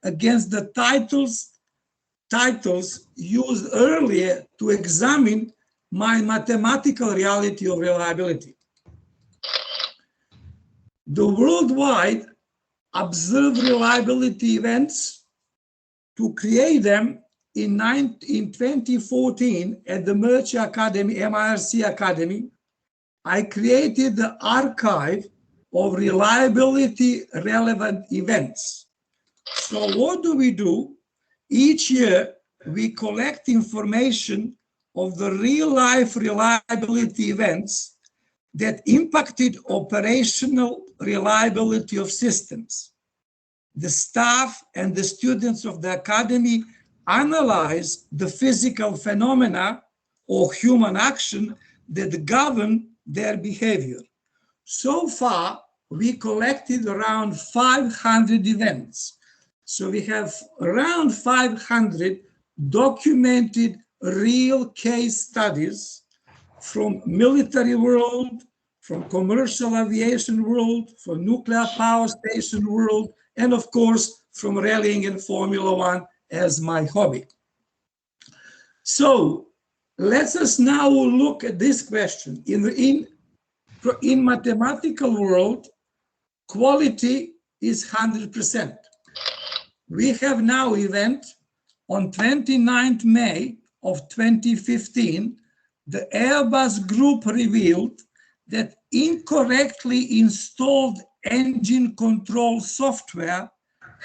against the titles used earlier to examine my mathematical reality of reliability. The worldwide observed reliability events, to create them in 2014 at the MIRC Academy, I created the archive of reliability relevant events. So what do? Each year, we collect information of the real life reliability events that impacted operational reliability of systems. The staff and the students of the academy analyze the physical phenomena or human action that govern their behavior. So far, we collected around 500 events. So we have around 500 documented real case studies from military world, from commercial aviation world, from nuclear power station world, and of course, from rallying and Formula One as my hobby. So let us now look at this question. In mathematical world, quality is 100%. We have now event on 29th May of 2015, the Airbus group revealed that incorrectly installed engine control software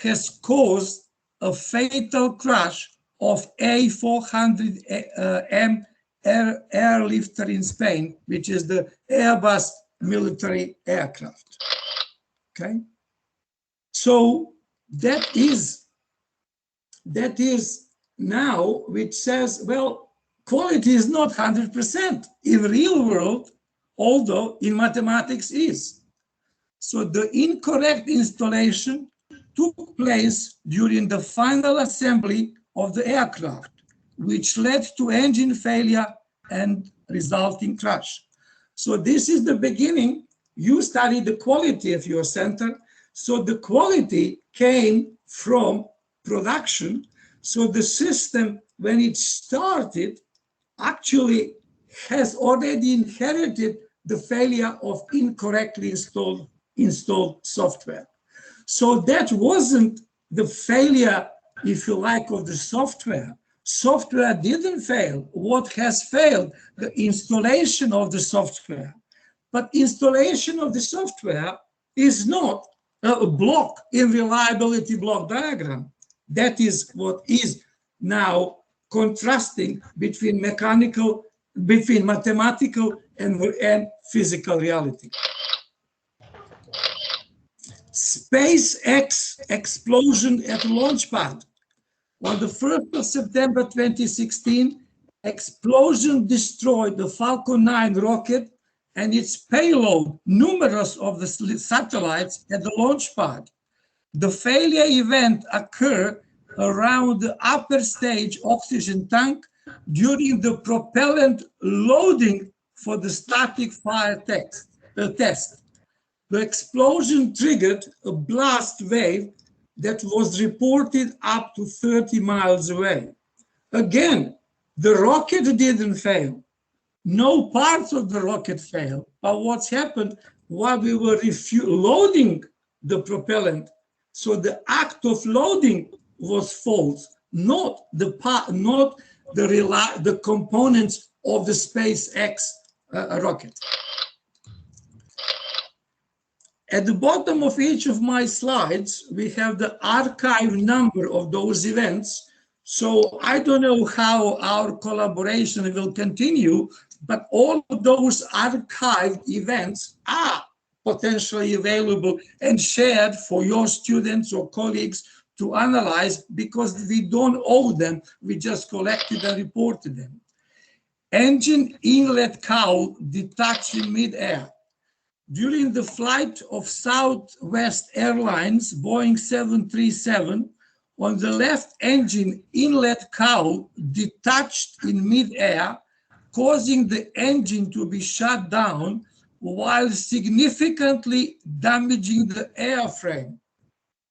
has caused a fatal crash of A400M airlifter in Spain, which is the Airbus military aircraft. Okay, so that is now which says, well, quality is not 100% in real world, although in mathematics is. So the incorrect installation took place during the final assembly of the aircraft, which led to engine failure and resulting crash. So this is the beginning. You study the quality of your center. So the quality came from production. So the system, when it started, actually has already inherited the failure of incorrectly installed software. So that wasn't the failure, if you like, of the software. Software didn't fail. What has failed? The installation of the software. But installation of the software is not a block in reliability block diagram. That is what is now contrasting between mathematical and physical reality. SpaceX explosion at launch pad. On the 1st of September 2016, explosion destroyed the Falcon 9 rocket and its payload, numerous of the satellites at the launch pad. The failure event occurred around the upper stage oxygen tank during the propellant loading for the static fire test. The explosion triggered a blast wave that was reported up to 30 miles away. Again, the rocket didn't fail. No parts of the rocket failed. But what's happened while we were loading the propellant? So the act of loading was false, not the components of the SpaceX rocket. At the bottom of each of my slides, we have the archive number of those events. So I don't know how our collaboration will continue, but all of those archived events are potentially available and shared for your students or colleagues to analyze, because we don't owe them, we just collected and reported them. Engine inlet cowl detached in mid-air. During the flight of Southwest Airlines Boeing 737, on the left engine inlet cowl detached in mid-air, causing the engine to be shut down while significantly damaging the airframe.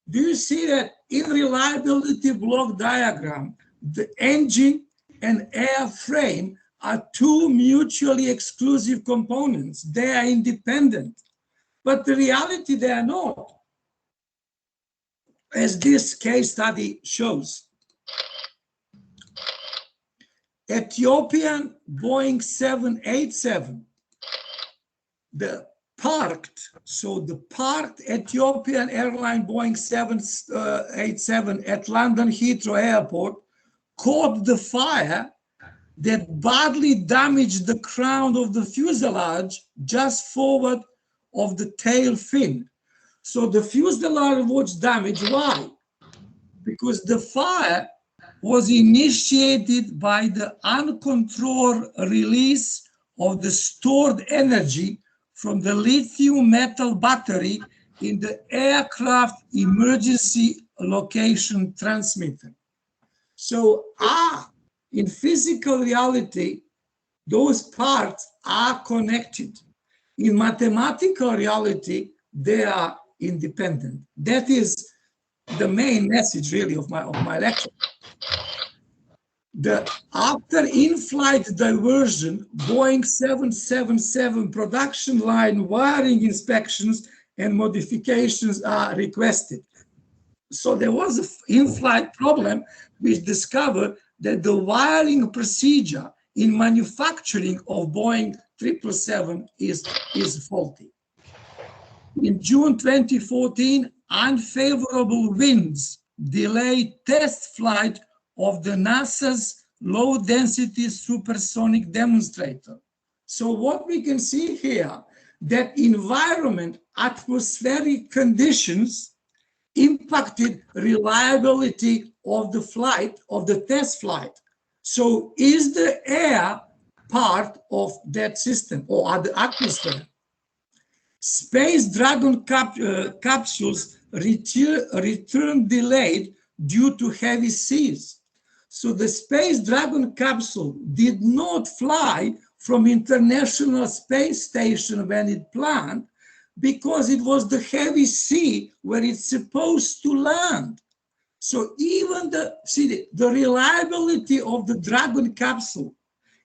Do you see that in reliability block diagram, the engine and airframe are two mutually exclusive components. They are independent, but the reality they are not, as this case study shows. Ethiopian Boeing 787, the parked Ethiopian airline Boeing 787 at London Heathrow Airport caught the fire that badly damaged the crown of the fuselage just forward of the tail fin. So the fuselage was damaged. Why? Because the fire was initiated by the uncontrolled release of the stored energy from the lithium metal battery in the aircraft emergency location transmitter. So in physical reality, those parts are connected. In mathematical reality, they are independent. That is the main message, really, of my lecture. After in-flight diversion, Boeing 777 production line wiring inspections and modifications are requested. So there was an in-flight problem which discovered that the wiring procedure in manufacturing of Boeing 777 is faulty. In June 2014, unfavorable winds delayed test flight of the NASA's low-density supersonic demonstrator. So what we can see here, that environment, atmospheric conditions impacted reliability of the flight, of the test flight. So is the air part of that system or the atmosphere? Space Dragon capsules return delayed due to heavy seas. So the Space Dragon capsule did not fly from International Space Station when it planned, because it was the heavy sea where it's supposed to land. So even the reliability of the Dragon capsule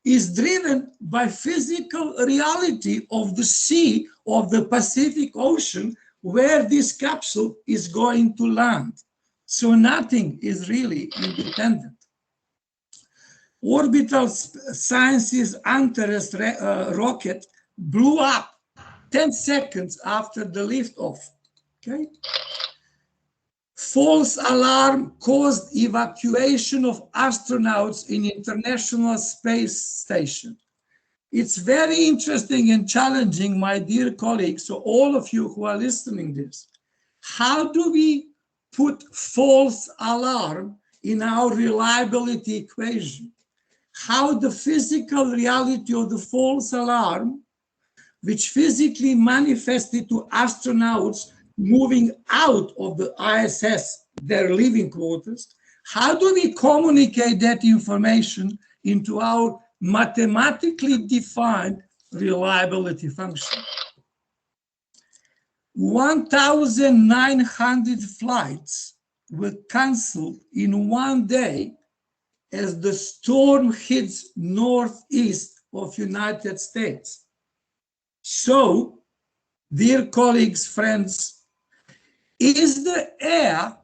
is driven by physical reality of the sea of the Pacific Ocean where this capsule is going to land. So nothing is really independent. Orbital Sciences Antares rocket blew up 10 seconds after the liftoff. Okay. False alarm caused evacuation of astronauts in International Space Station. It's very interesting and challenging, my dear colleagues, so all of you who are listening to this, how do we put false alarm in our reliability equation? How the physical reality of the false alarm, which physically manifested to astronauts moving out of the ISS, their living quarters, how do we communicate that information into our mathematically defined reliability function? 1,900 flights were canceled in one day as the storm hits northeast of United States. So, dear colleagues, friends, is the air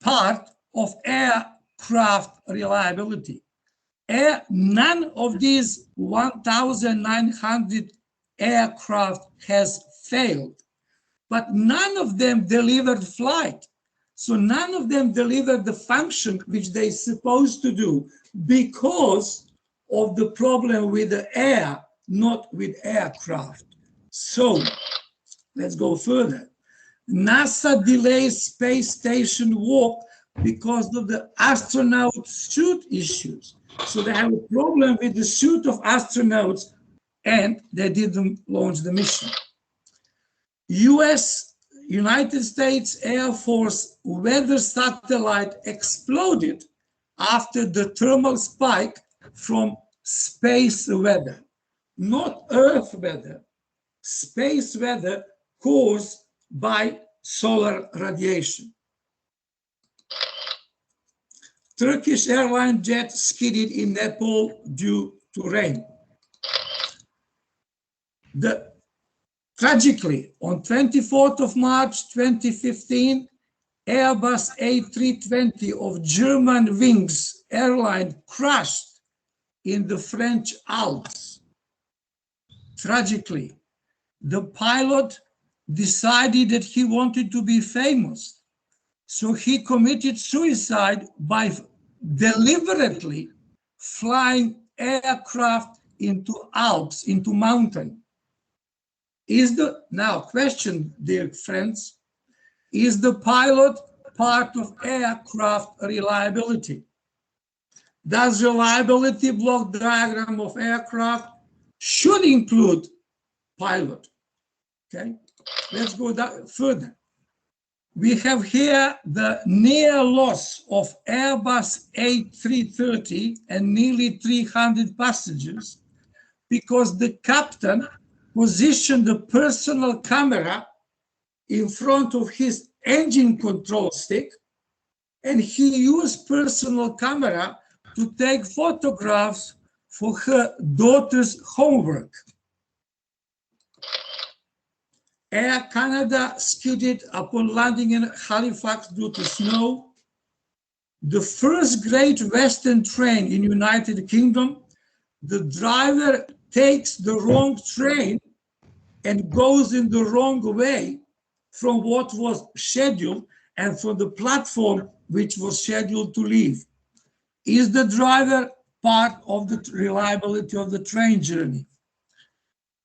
part of aircraft reliability? None of these 1,900 aircraft has failed, but none of them delivered flight. So none of them delivered the function which they're supposed to do because of the problem with the air, not with aircraft. So let's go further. NASA delays space station walk because of the astronaut suit issues. So they have a problem with the suit of astronauts and they didn't launch the mission. United States Air Force weather satellite exploded after the thermal spike from space weather, not Earth weather, space weather caused by solar radiation. Turkish airline jet skidded in Nepal due to rain. Tragically, on 24th of March 2015, Airbus A320 of German Wings airline crashed in the French Alps. Tragically, the pilot decided that he wanted to be famous. So he committed suicide by deliberately flying aircraft into Alps, into mountain. Now question, dear friends, is the pilot part of aircraft reliability? Does reliability block diagram of aircraft should include pilot? Okay, let's go further. We have here the near loss of Airbus A330 and nearly 300 passengers because the captain positioned the personal camera in front of his engine control stick, and he used personal camera to take photographs for her daughter's homework. Air Canada skidded upon landing in Halifax due to snow. The first Great Western train in United Kingdom, the driver takes the wrong train and goes in the wrong way from what was scheduled and from the platform which was scheduled to leave. Is the driver part of the reliability of the train journey?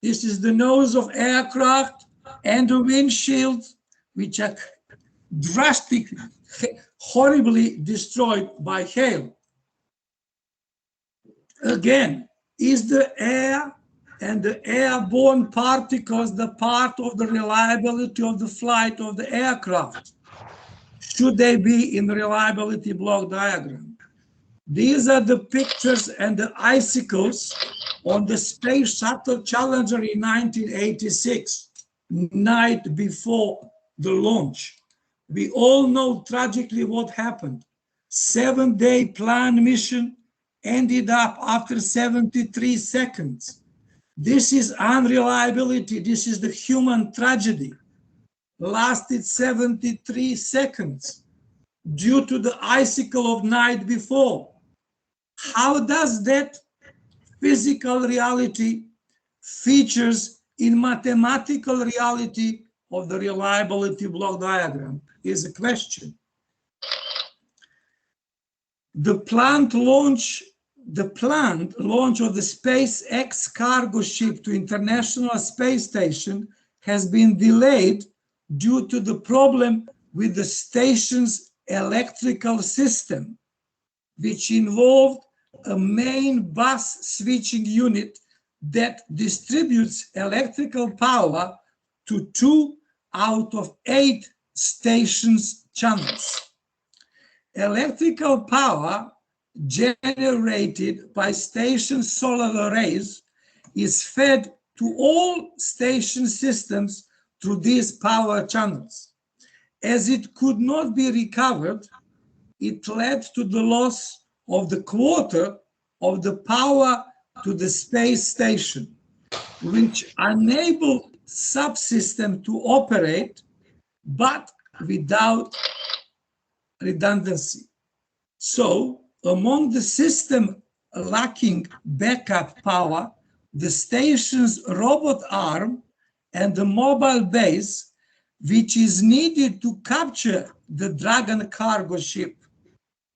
This is the nose of aircraft and the windshield, which are drastically, horribly destroyed by hail. Again, is the air and the airborne particles the part of the reliability of the flight of the aircraft? Should they be in the reliability block diagram? These are the pictures and the icicles on the Space Shuttle Challenger in 1986, night before the launch. We all know tragically what happened. 7-day planned mission ended up after 73 seconds. This is unreliability. This is the human tragedy. Lasted 73 seconds due to the icicle of night before. How does that physical reality features in mathematical reality of the reliability block diagram is a question. The planned launch of the SpaceX cargo ship to International Space Station has been delayed due to the problem with the station's electrical system, which involved a main bus switching unit that distributes electrical power to 2 out of 8 stations' channels. Electrical power generated by station solar arrays is fed to all station systems through these power channels. As it could not be recovered, it led to the loss of the quarter of the power to the space station, which enabled subsystem to operate, but without redundancy. So, among the system lacking backup power, the station's robot arm and the mobile base, which is needed to capture the Dragon cargo ship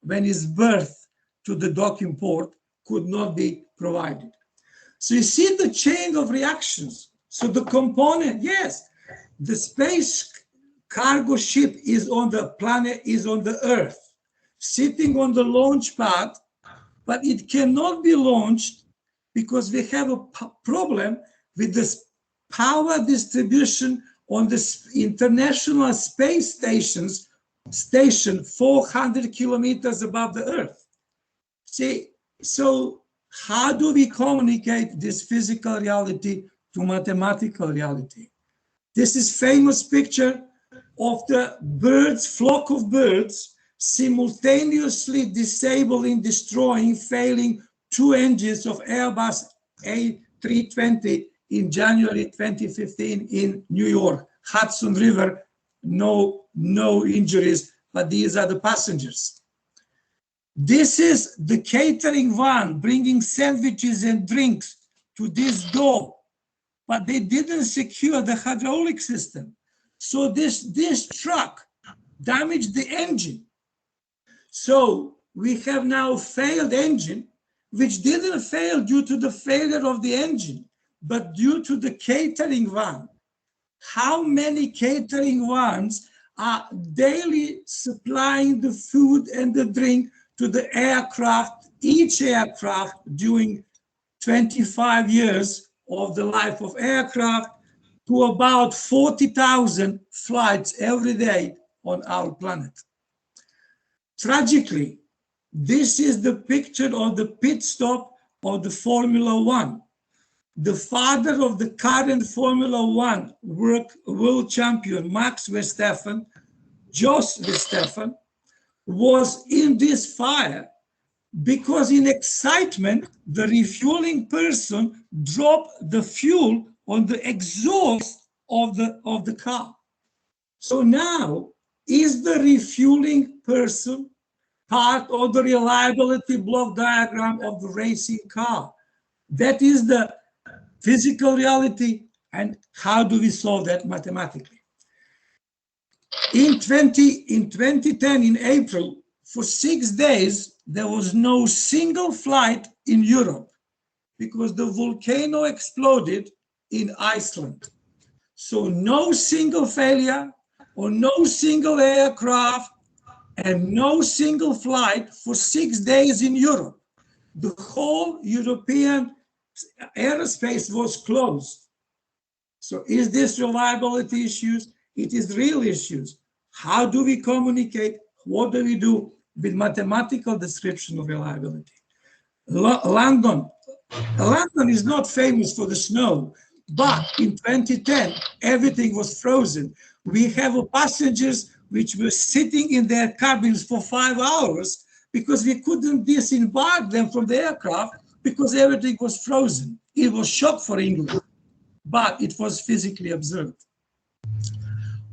when it's berthed to the docking port, could not be provided. So you see the chain of reactions. So the component, yes, the space cargo ship is on the planet, is on the Earth, sitting on the launch pad, but it cannot be launched because we have a problem with this power distribution on the International Space Station 400 kilometers above the Earth. See, so how do we communicate this physical reality to mathematical reality? This is famous picture of the birds, flock of birds, simultaneously disabling, destroying, failing 2 engines of Airbus A320 in January 2015 in New York, Hudson River, no injuries, but these are the passengers. This is the catering van bringing sandwiches and drinks to this door, but they didn't secure the hydraulic system. So this truck damaged the engine. So we have now failed engine, which didn't fail due to the failure of the engine, but due to the catering van. How many catering vans are daily supplying the food and the drink to the aircraft, each aircraft during 25 years of the life of aircraft, to about 40,000 flights every day on our planet? Tragically, this is the picture of the pit stop of the Formula One. The father of the current Formula One world champion, Max Verstappen, Jos Verstappen, was in this fire because in excitement, the refueling person dropped the fuel on the exhaust of the car. So now, is the refueling person part of the reliability block diagram of the racing car? That is the physical reality, and how do we solve that mathematically? In 2010, in April, for 6 days, there was no single flight in Europe because the volcano exploded in Iceland. So no single failure or no single aircraft and no single flight for 6 days in Europe. The whole European aerospace was closed. So is this reliability issues? It is real issues. How do we communicate? What do we do with mathematical description of reliability? London is not famous for the snow, but in 2010, everything was frozen. We have passengers which were sitting in their cabins for 5 hours because we couldn't disembark them from the aircraft because everything was frozen. It was shock for England, but it was physically observed.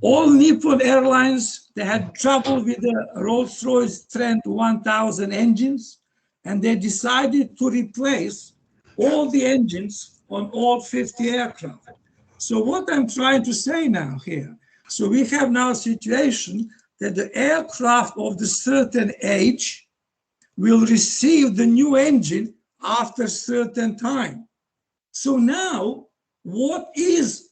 All Nippon Airlines, they had trouble with the Rolls-Royce Trent 1000 engines, and they decided to replace all the engines on all 50 aircraft. So what I'm trying to say now here, so we have now a situation that the aircraft of the certain age will receive the new engine after a certain time. So now, what is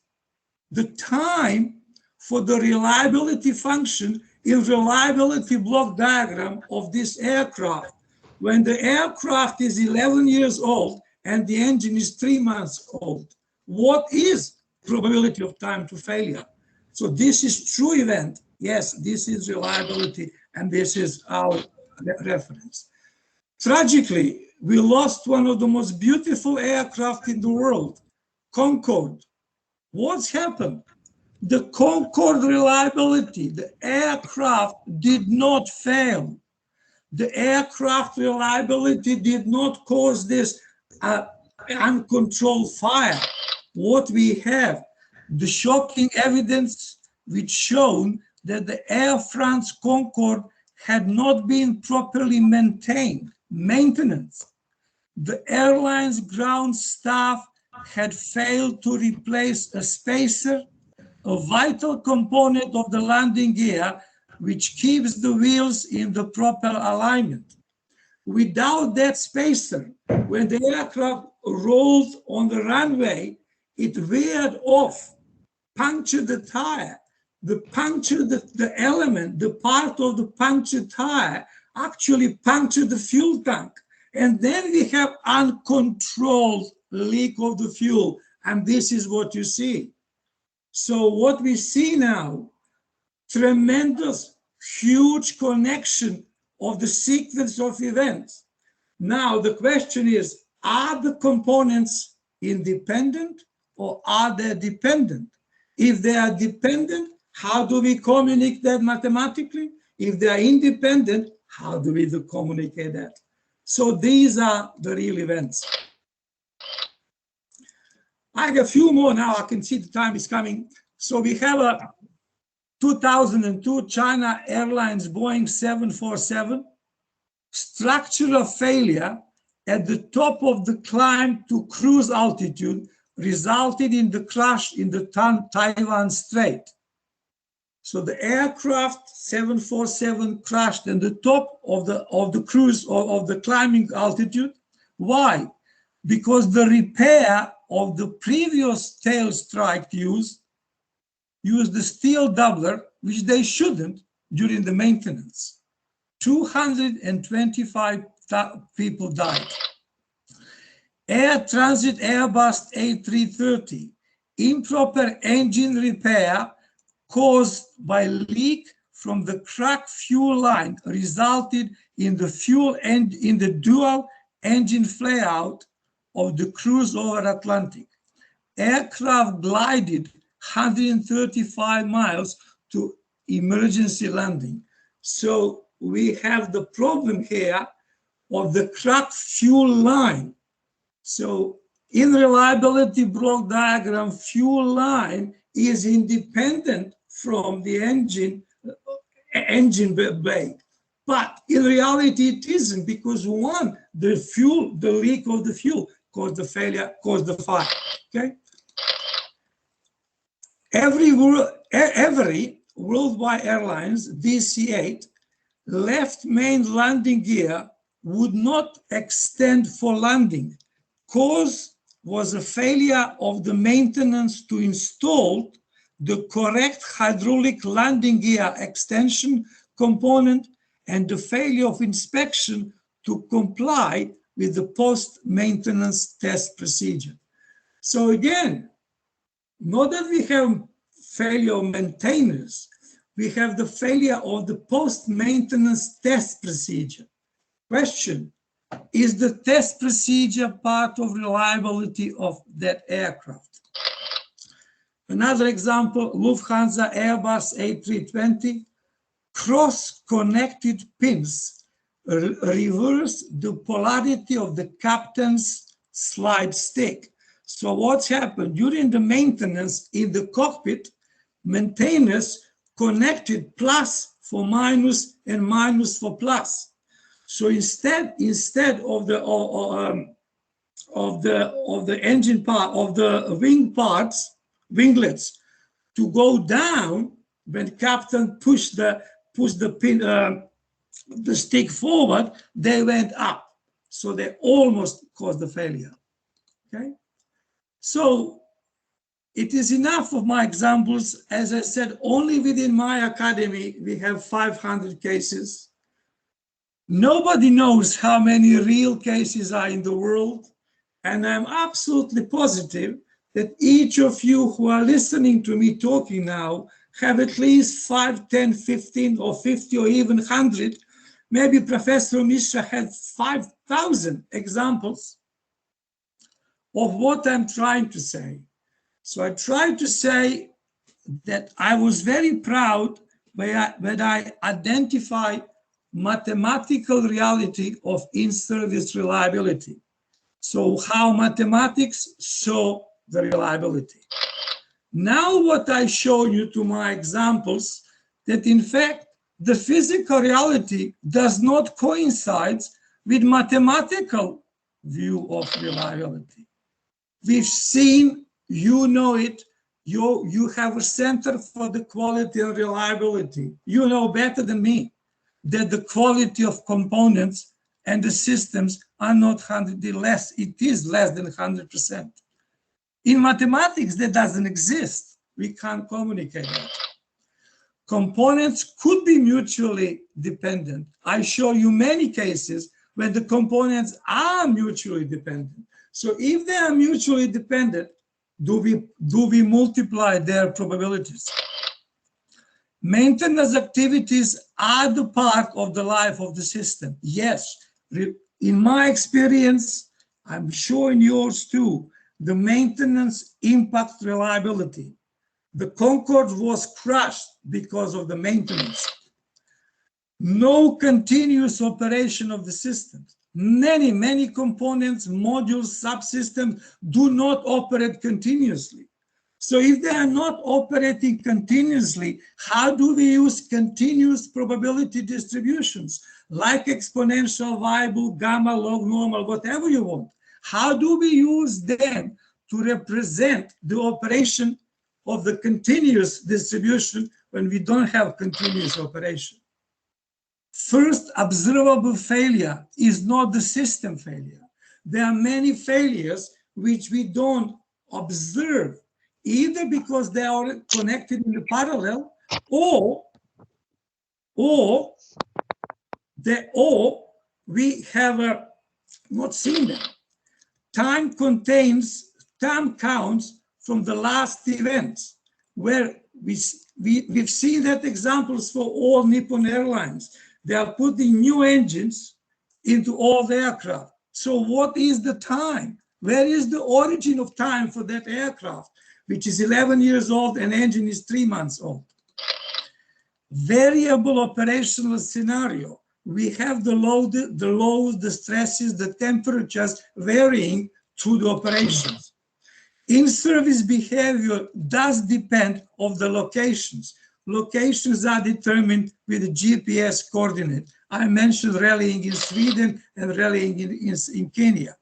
the time for the reliability function in reliability block diagram of this aircraft when the aircraft is 11 years old and the engine is 3 months old? What is probability of time to failure? So this is true event. Yes, this is reliability, and this is our reference. Tragically, we lost one of the most beautiful aircraft in the world, Concorde. What's happened? The Concorde reliability, the aircraft did not fail. The aircraft reliability did not cause this uncontrolled fire. What we have, the shocking evidence which shown that the Air France Concorde had not been properly maintained, maintenance. The airline's ground staff had failed to replace a spacer, a vital component of the landing gear, which keeps the wheels in the proper alignment. Without that spacer, when the aircraft rolled on the runway, it veered off, punctured the tire. The element, the part of the punctured tire actually punctured the fuel tank. And then we have uncontrolled leak of the fuel. And this is what you see. So what we see now, tremendous, huge connection of the sequence of events. Now the question is, are the components independent or are they dependent? If they are dependent, how do we communicate that mathematically? If they are independent, how do we communicate that? So these are the real events. I have a few more now. I can see the time is coming. So we have a 2002 China Airlines Boeing 747 structural failure at the top of the climb to cruise altitude resulted in the crash in the Taiwan Strait. So the aircraft 747 crashed at the top of the cruise of the climbing altitude. Why? Because the repair of the previous tail strike used the steel doubler, which they shouldn't during the maintenance. 225 people died. Air Transit Airbus A330, improper engine repair caused by leak from the cracked fuel line resulted in the dual engine flare out of the cruise over Atlantic. Aircraft glided 135 miles to emergency landing. So we have the problem here of the cracked fuel line. So in reliability block diagram, fuel line is independent from the engine blade. But in reality, it isn't, because the leak of the fuel caused the failure, caused the fire. Okay. Every worldwide airlines DC-8 left main landing gear would not extend for landing. Cause was a failure of the maintenance to install the correct hydraulic landing gear extension component and the failure of inspection to comply with the post-maintenance test procedure. So again, not that we have failure of maintenance, we have the failure of the post-maintenance test procedure. Question, is the test procedure part of reliability of that aircraft? Another example, Lufthansa Airbus A320, cross-connected pins reverse the polarity of the captain's slide stick. So what's happened during the maintenance in the cockpit, maintainers connected plus for minus and minus for plus. So instead of the engine part, of the wing parts, winglets, to go down when captain pushed the stick forward, they went up. So they almost caused the failure. Okay. So it is enough of my examples. As I said, only within my academy, we have 500 cases. Nobody knows how many real cases are in the world. And I'm absolutely positive that each of you who are listening to me talking now have at least 5, 10, 15, or 50, or even 100. Maybe Professor Mishra had 5,000 examples of what I'm trying to say. So I tried to say that I was very proud when I identified mathematical reality of in-service reliability. So how mathematics show the reliability. Now what I show you to my examples, that in fact, the physical reality does not coincide with mathematical view of reliability. We've seen, you know it, you have a center for the quality and reliability. You know better than me that the quality of components and the systems are not 100, less, it is less than 100%. In mathematics, that doesn't exist. We can't communicate that. Components could be mutually dependent. I show you many cases when the components are mutually dependent. So if they are mutually dependent, do we multiply their probabilities? Maintenance activities are the part of the life of the system. Yes, in my experience, I'm sure in yours too, the maintenance impacts reliability. The Concorde was crushed because of the maintenance. No continuous operation of the systems. Many components, modules, subsystems do not operate continuously. So if they are not operating continuously, how do we use continuous probability distributions like exponential, variable, gamma, log, normal, whatever you want? How do we use them to represent the operation of the continuous distribution when we don't have continuous operation? First, observable failure is not the system failure. There are many failures which we don't observe, either because they are connected in the parallel, or we have not seen them. Time counts from the last events, where we've seen that examples for all Nippon Airlines. They are putting new engines into all the aircraft. So what is the time? Where is the origin of time for that aircraft, which is 11 years old and engine is 3 months old? Variable operational scenario. We have the loads, the stresses, the temperatures varying through the operations. In-service behavior does depend on the locations. Locations are determined with the GPS coordinate. I mentioned rallying in Sweden and rallying in Kenya.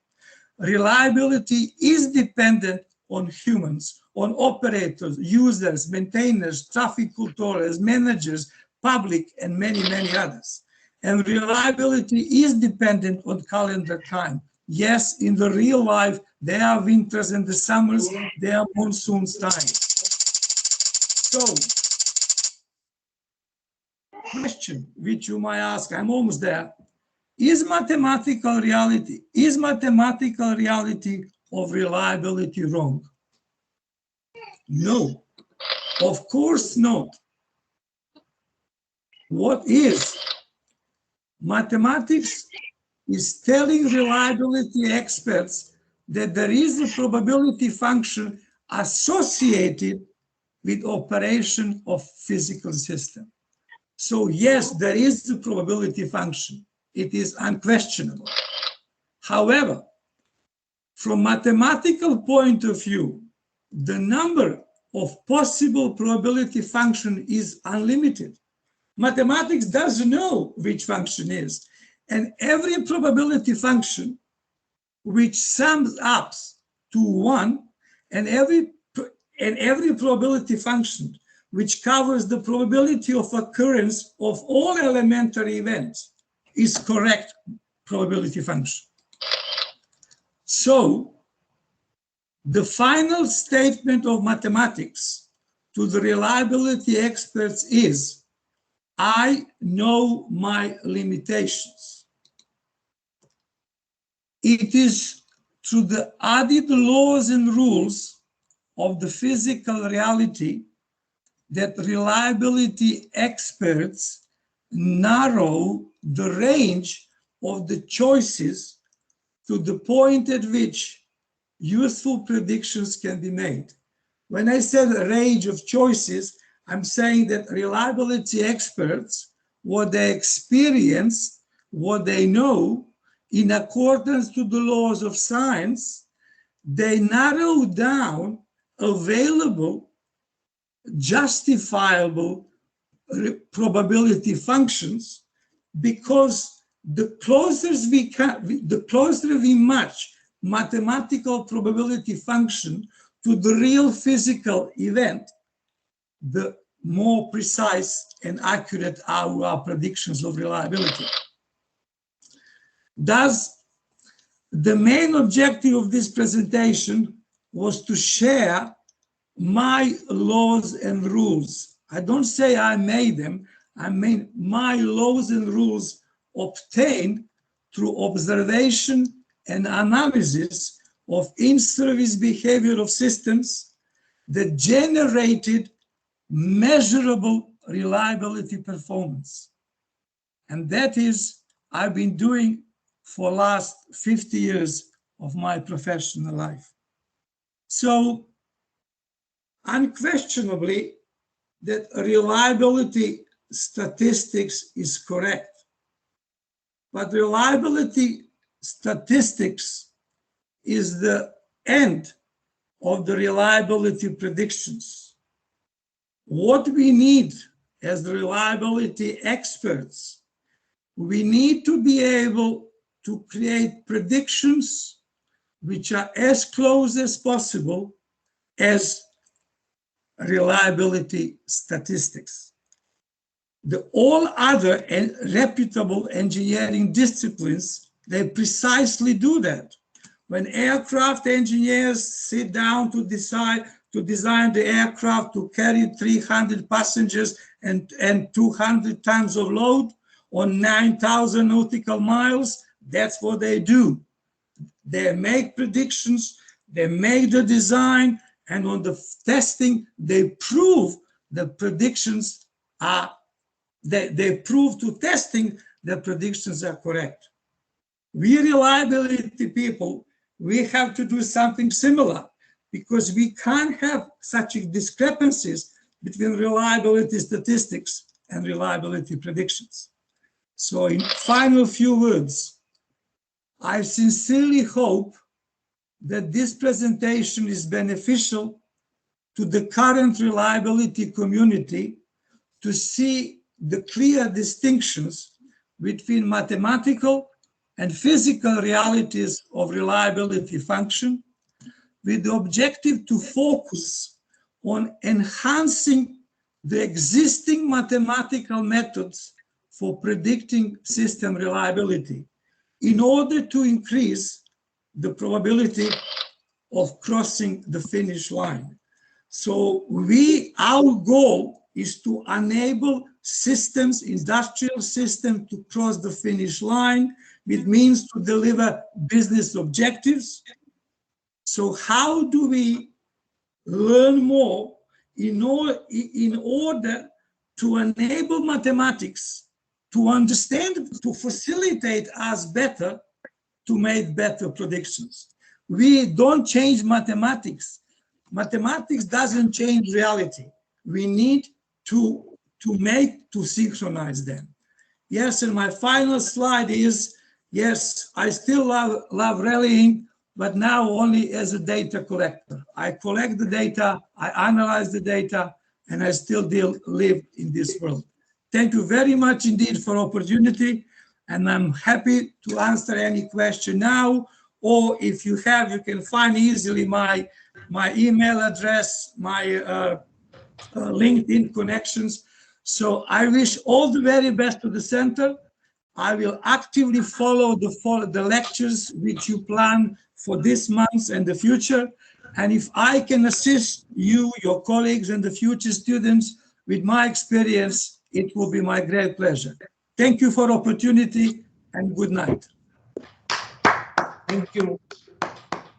Reliability is dependent on humans, on operators, users, maintainers, traffic controllers, managers, public, and many others. And reliability is dependent on calendar time. Yes, in the real life, there are winters and the summers, there are monsoons time. So, question which you might ask, I'm almost there. Is mathematical reality of reliability wrong? No, of course not. What is? Mathematics is telling reliability experts that there is a probability function associated with operation of physical system. So yes, there is the probability function. it is unquestionable. However, from mathematical point of view, the number of possible probability function is unlimited. Mathematics doesn't know which function is, and every probability function which sums up to 1, and every probability function which covers the probability of occurrence of all elementary events is correct probability function. So the final statement of mathematics to the reliability experts is, I know my limitations. It is through the added laws and rules of the physical reality that reliability experts narrow the range of the choices to the point at which useful predictions can be made. When I said a range of choices, I'm saying that reliability experts, what they experience, what they know, in accordance to the laws of science, they narrow down available, justifiable probability functions, because the closer we match mathematical probability function to the real physical event, the more precise and accurate are our predictions of reliability. Thus, the main objective of this presentation was to share my laws and rules. I don't say I made them, I mean my laws and rules obtained through observation and analysis of in-service behavior of systems that generated measurable reliability performance. And that is, I've been doing for the last 50 years of my professional life. So, unquestionably, that reliability statistics is correct. But reliability statistics is the end of the reliability predictions. What we need as reliability experts, we need to be able to create predictions which are as close as possible as reliability statistics. All other reputable engineering disciplines, they precisely do that. When aircraft engineers sit down to design the aircraft to carry 300 passengers and 200 tons of load on 9,000 nautical miles, that's what they do. They make predictions, they make the design, and on the testing, they prove the predictions are, they prove to testing that predictions are correct. We reliability people, we have to do something similar, because we can't have such discrepancies between reliability statistics and reliability predictions. So in final few words, I sincerely hope that this presentation is beneficial to the current reliability community to see the clear distinctions between mathematical and physical realities of reliability function, with the objective to focus on enhancing the existing mathematical methods for predicting system reliability in order to increase the probability of crossing the finish line. So our goal is to enable systems, industrial systems, to cross the finish line, which means to deliver business objectives. So how do we learn more in order to enable mathematics to understand, to facilitate us better to make better predictions? We don't change mathematics. Mathematics doesn't change reality. We need to synchronize them. Yes, and my final slide is, yes, I still love rallying, but now only as a data collector. I collect the data, I analyze the data, and I still live in this world. Thank you very much indeed for opportunity, and I'm happy to answer any question now, or if you have, you can find easily my email address, my LinkedIn connections. So I wish all the very best to the center. I will actively follow the lectures which you plan for this month and the future. And if I can assist you, your colleagues, and the future students with my experience, it will be my great pleasure. Thank you for opportunity and good night. Thank you.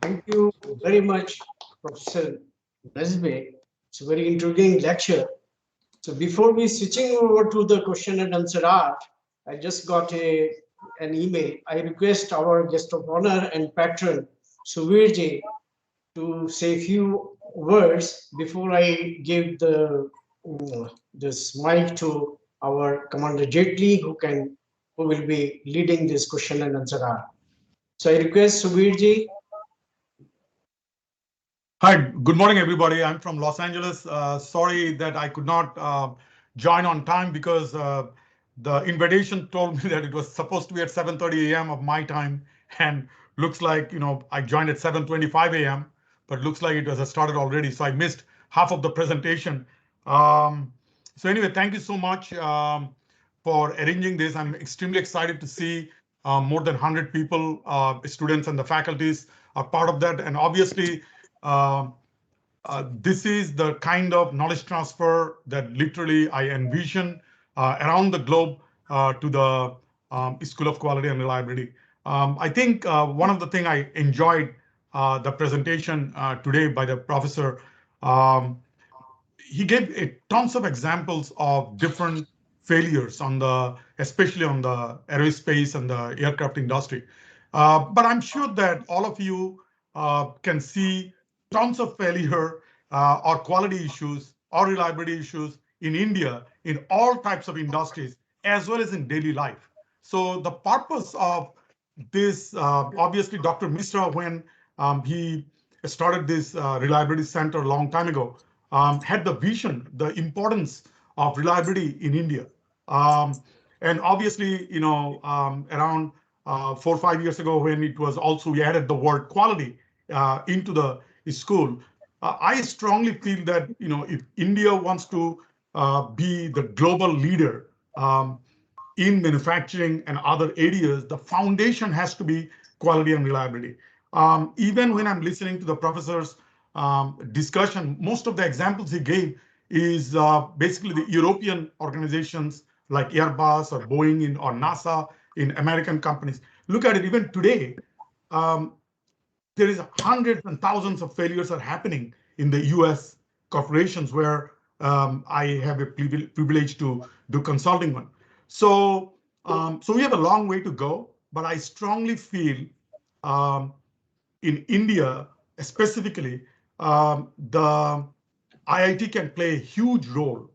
Thank you very much, Professor Knezevic. It's a very intriguing lecture. So before we switching over to the question and answer art, I just got an email. I request our guest of honor and patron, Subir J, to say a few words before I give this mic to our Commander Jetli, who will be leading this question and answer art. So I request Subir Ji. Hi, good morning, everybody. I'm from Los Angeles. Sorry that I could not join on time because the invitation told me that it was supposed to be at 7:30 a.m. of my time, and looks like, I joined at 7:25 a.m., but looks like it was started already, so I missed half of the presentation. So anyway, thank you so much for arranging this. I'm extremely excited to see more than 100 people, students and the faculties are part of that, and obviously, this is the kind of knowledge transfer that literally I envision around the globe to the School of Quality and Reliability. I think one of the things I enjoyed the presentation today by the professor, he gave tons of examples of different failures especially on the aerospace and the aircraft industry. But I'm sure that all of you can see tons of failure or quality issues or reliability issues in India in all types of industries as well as in daily life. So the purpose of this, obviously, Dr. Misra, when he started this reliability center a long time ago, had the vision, the importance of reliability in India. And obviously, around 4 or 5 years ago, when it was also, we added the word quality into the school. I strongly feel that, if India wants to be the global leader in manufacturing and other areas, the foundation has to be quality and reliability. Even when I'm listening to the professor's discussion, most of the examples he gave is basically the European organizations like Airbus or Boeing or NASA in American companies. Look at it, even today, there is hundreds and thousands of failures are happening in the US corporations where I have a privilege to do consulting on. So we have a long way to go, but I strongly feel in India, specifically, the IIT can play a huge role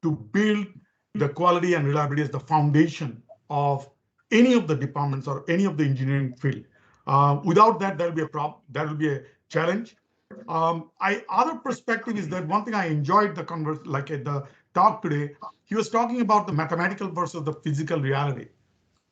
to build the quality and reliability as the foundation of any of the departments or any of the engineering field. Without that, there will be a problem. That will be a challenge. Other perspective is that one thing I enjoyed the like at the talk today, he was talking about the mathematical versus the physical reality.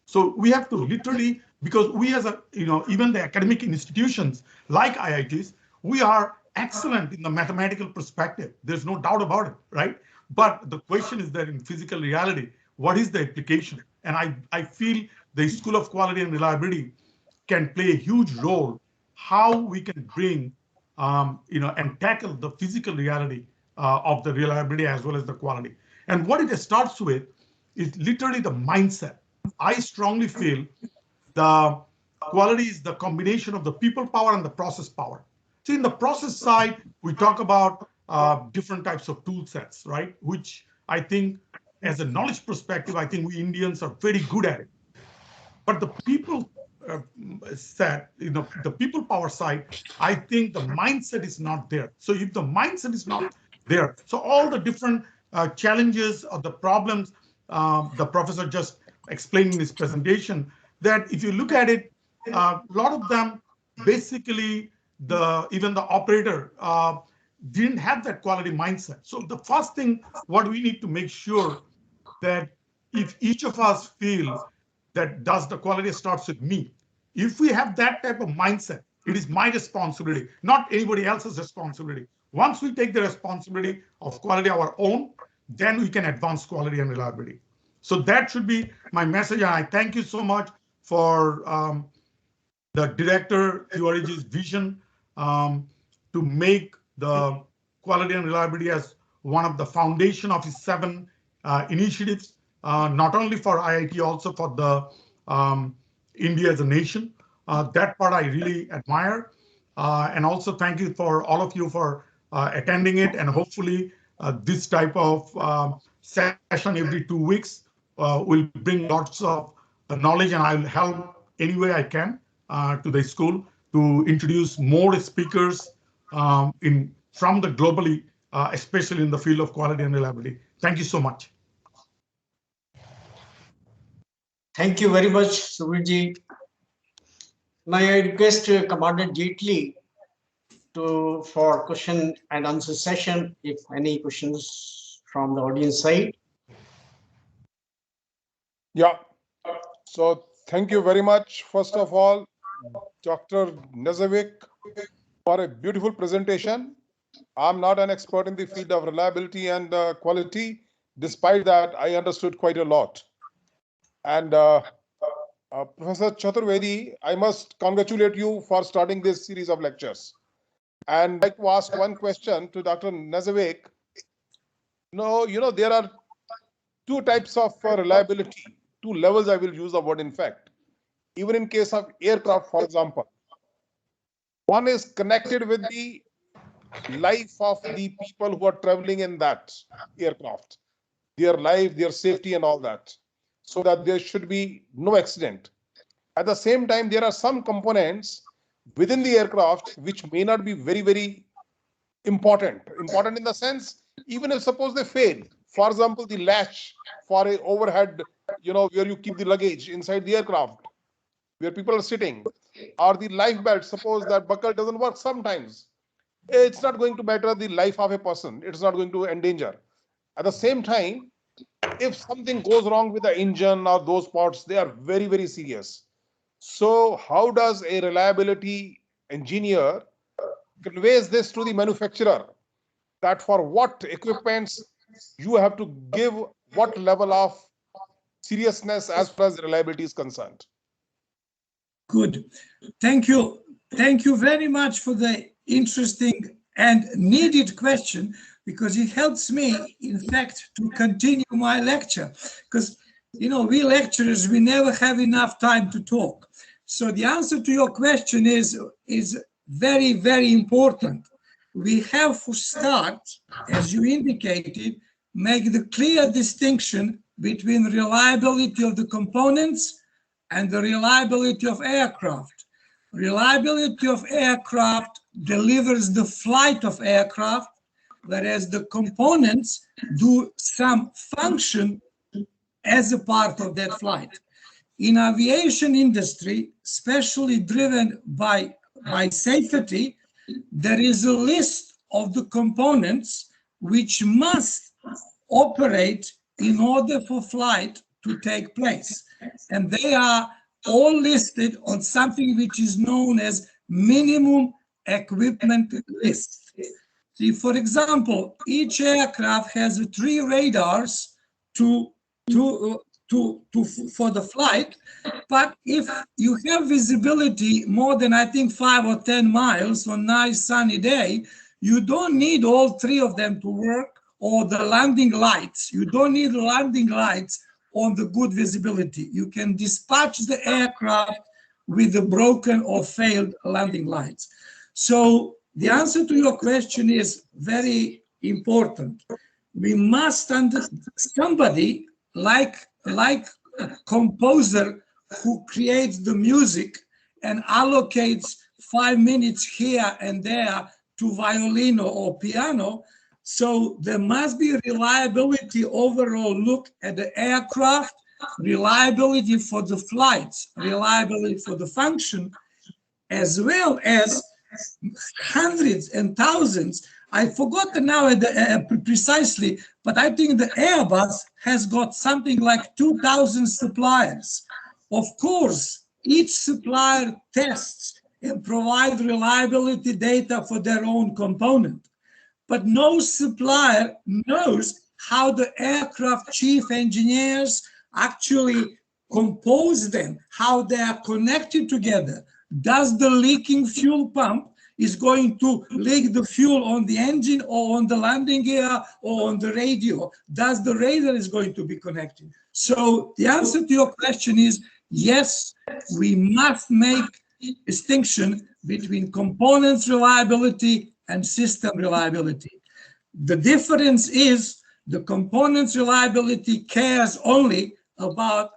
So we have to literally, because we as even the academic institutions like IITs, we are excellent in the mathematical perspective. There's no doubt about it, right? But the question is that in physical reality, what is the application? And I feel the School of Quality and Reliability can play a huge role how we can bring, and tackle the physical reality of the reliability as well as the quality. And what it starts with is literally the mindset. I strongly feel the quality is the combination of the people power and the process power. So in the process side, we talk about different types of tool sets, right? Which I think, as a knowledge perspective, I think we Indians are very good at it. But the people set, the people power side, I think the mindset is not there. So if the mindset is not there, so all the different challenges or the problems the professor just explained in his presentation, that if you look at it, a lot of them basically even the operator didn't have that quality mindset. So the first thing what we need to make sure that if each of us feel that does the quality starts with me, if we have that type of mindset, it is my responsibility, not anybody else's responsibility. Once we take the responsibility of quality our own, then we can advance quality and reliability. So that should be my message. And I thank you so much for the director, QRAG's vision to make the quality and reliability as one of the foundation of his 7 initiatives, not only for IIT, also for the India as a nation. That part I really admire. And also thank you for all of you for attending it. And hopefully this type of session every 2 weeks will bring lots of knowledge, and I'll help any way I can to the school to introduce more speakers from the globally, especially in the field of quality and reliability. Thank you so much. Thank you very much, Subirji. Now I request Commander Jaitley for question and answer session, if any questions from the audience side. Yeah. So thank you very much. First of all, Dr. Knezevic, for a beautiful presentation. I'm not an expert in the field of reliability and quality. Despite that, I understood quite a lot. And Professor Chaturvedi, I must congratulate you for starting this series of lectures. And I'd like to ask one question to Dr. Knezevic. No, there are 2 types of reliability, 2 levels I will use the word in fact. Even in case of aircraft, for example, one is connected with the life of the people who are traveling in that aircraft, their life, their safety and all that, so that there should be no accident. At the same time, there are some components within the aircraft which may not be very, very important. Important in the sense, even if suppose they fail, for example, the latch for a overhead, where you keep the luggage inside the aircraft, where people are sitting, or the life belt, suppose that buckle doesn't work sometimes, it's not going to matter the life of a person. It's not going to endanger. At the same time, if something goes wrong with the engine or those parts, they are very, very serious. So how does a reliability engineer conveys this to the manufacturer, that for what equipments you have to give what level of seriousness as far as reliability is concerned? Good. Thank you. Thank you very much for the interesting and needed question, because it helps me, in fact, to continue my lecture. Because, we lecturers, we never have enough time to talk. So the answer to your question is very, very important. We have to start, as you indicated, make the clear distinction between reliability of the components and the reliability of aircraft. Reliability of aircraft delivers the flight of aircraft, whereas the components do some function as a part of that flight. In aviation industry, especially driven by safety, there is a list of the components which must operate in order for flight to take place. And they are all listed on something which is known as minimum equipment list. See, for example, each aircraft has 3 radars for the flight, but if you have visibility more than, I think, 5 or 10 miles on a nice sunny day, you don't need all 3 of them to work, or the landing lights. You don't need landing lights on the good visibility. You can dispatch the aircraft with the broken or failed landing lights. So the answer to your question is very important. We must somebody like a composer who creates the music and allocates 5 minutes here and there to violin or piano. So there must be reliability overall look at the aircraft reliability for the flights, reliability for the function, as well as hundreds and thousands. I forgot now precisely, but I think the Airbus has got something like 2,000 suppliers. Of course, each supplier tests and provides reliability data for their own component, but no supplier knows how the aircraft chief engineers actually compose them, how they are connected together. Does the leaking fuel pump is going to leak the fuel on the engine or on the landing gear or on the radio? Does the radar is going to be connected? So the answer to your question is yes, we must make distinction between components reliability and system reliability. The difference is the components reliability cares only about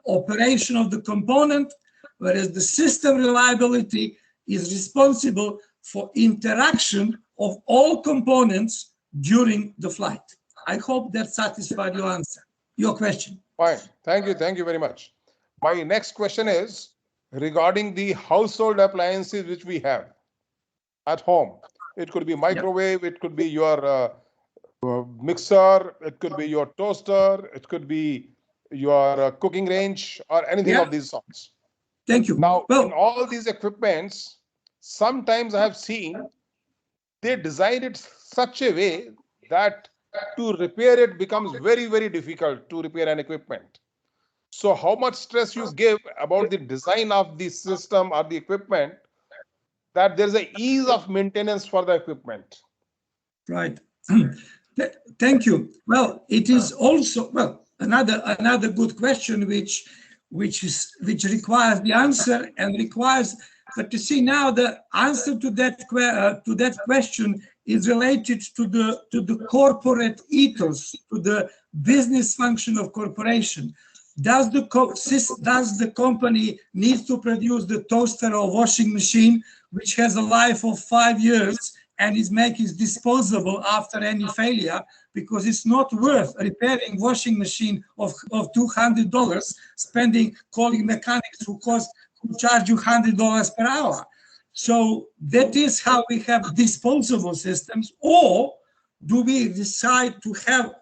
operation of the component, whereas the system reliability is responsible for interaction of all components during the flight. I hope that satisfied your answer, your question. Fine. Thank you very much. My next question is regarding the household appliances which we have at home. It could be microwave, it could be your mixer, it could be your toaster, it could be your cooking range or anything of these sorts. Thank you. Now, in all these equipments, sometimes I have seen they design it such a way that to repair it becomes very, very difficult to repair an equipment. So how much stress you give about the design of the system or the equipment that there's an ease of maintenance for the equipment? Right. Thank you. Well, it is also, another good question which requires the answer and requires, but you see now the answer to that question is related to the corporate ethos, to the business function of corporation. Does the company need to produce the toaster or washing machine which has a life of 5 years and is disposable after any failure, because it's not worth repairing washing machine of $200, calling mechanics who charge you $100 per hour. So that is how we have disposable systems. Or do we decide to have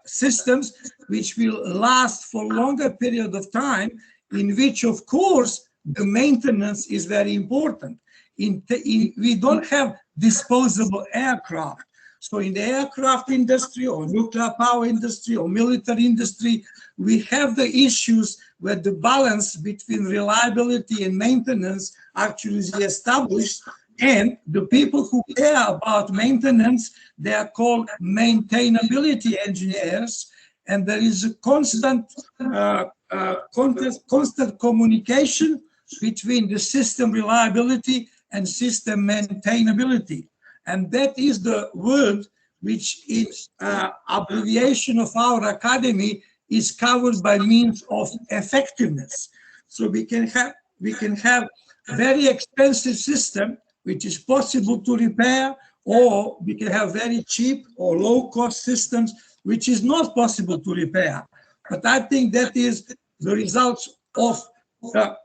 systems which will last for longer period of time, in which of course the maintenance is very important. We don't have disposable aircraft. So in the aircraft industry or nuclear power industry or military industry, we have the issues where the balance between reliability and maintenance actually is established. And the people who care about maintenance, they are called maintainability engineers. And there is a constant communication between the system reliability and system maintainability. And that is the word which is abbreviation of our academy is covered by means of effectiveness. So we can have very expensive system which is possible to repair, or we can have very cheap or low cost systems which is not possible to repair. But I think that is the results of the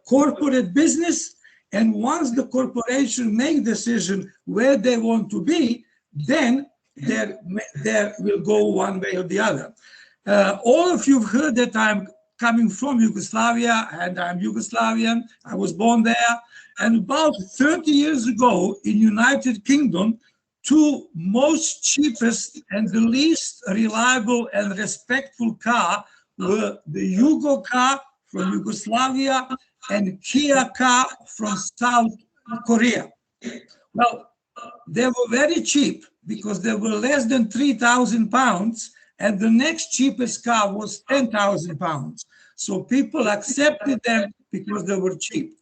corporate business. And once the corporation make decision where they want to be, then there will go one way or the other. All of you have heard that I'm coming from Yugoslavia, and I'm Yugoslavian. I was born there. And about 30 years ago in United Kingdom, two most cheapest and the least reliable and respectful car were the Yugo car from Yugoslavia and Kia car from South Korea. Well, they were very cheap because they were less than 3,000 pounds, and the next cheapest car was 10,000 pounds. So people accepted them because they were cheap.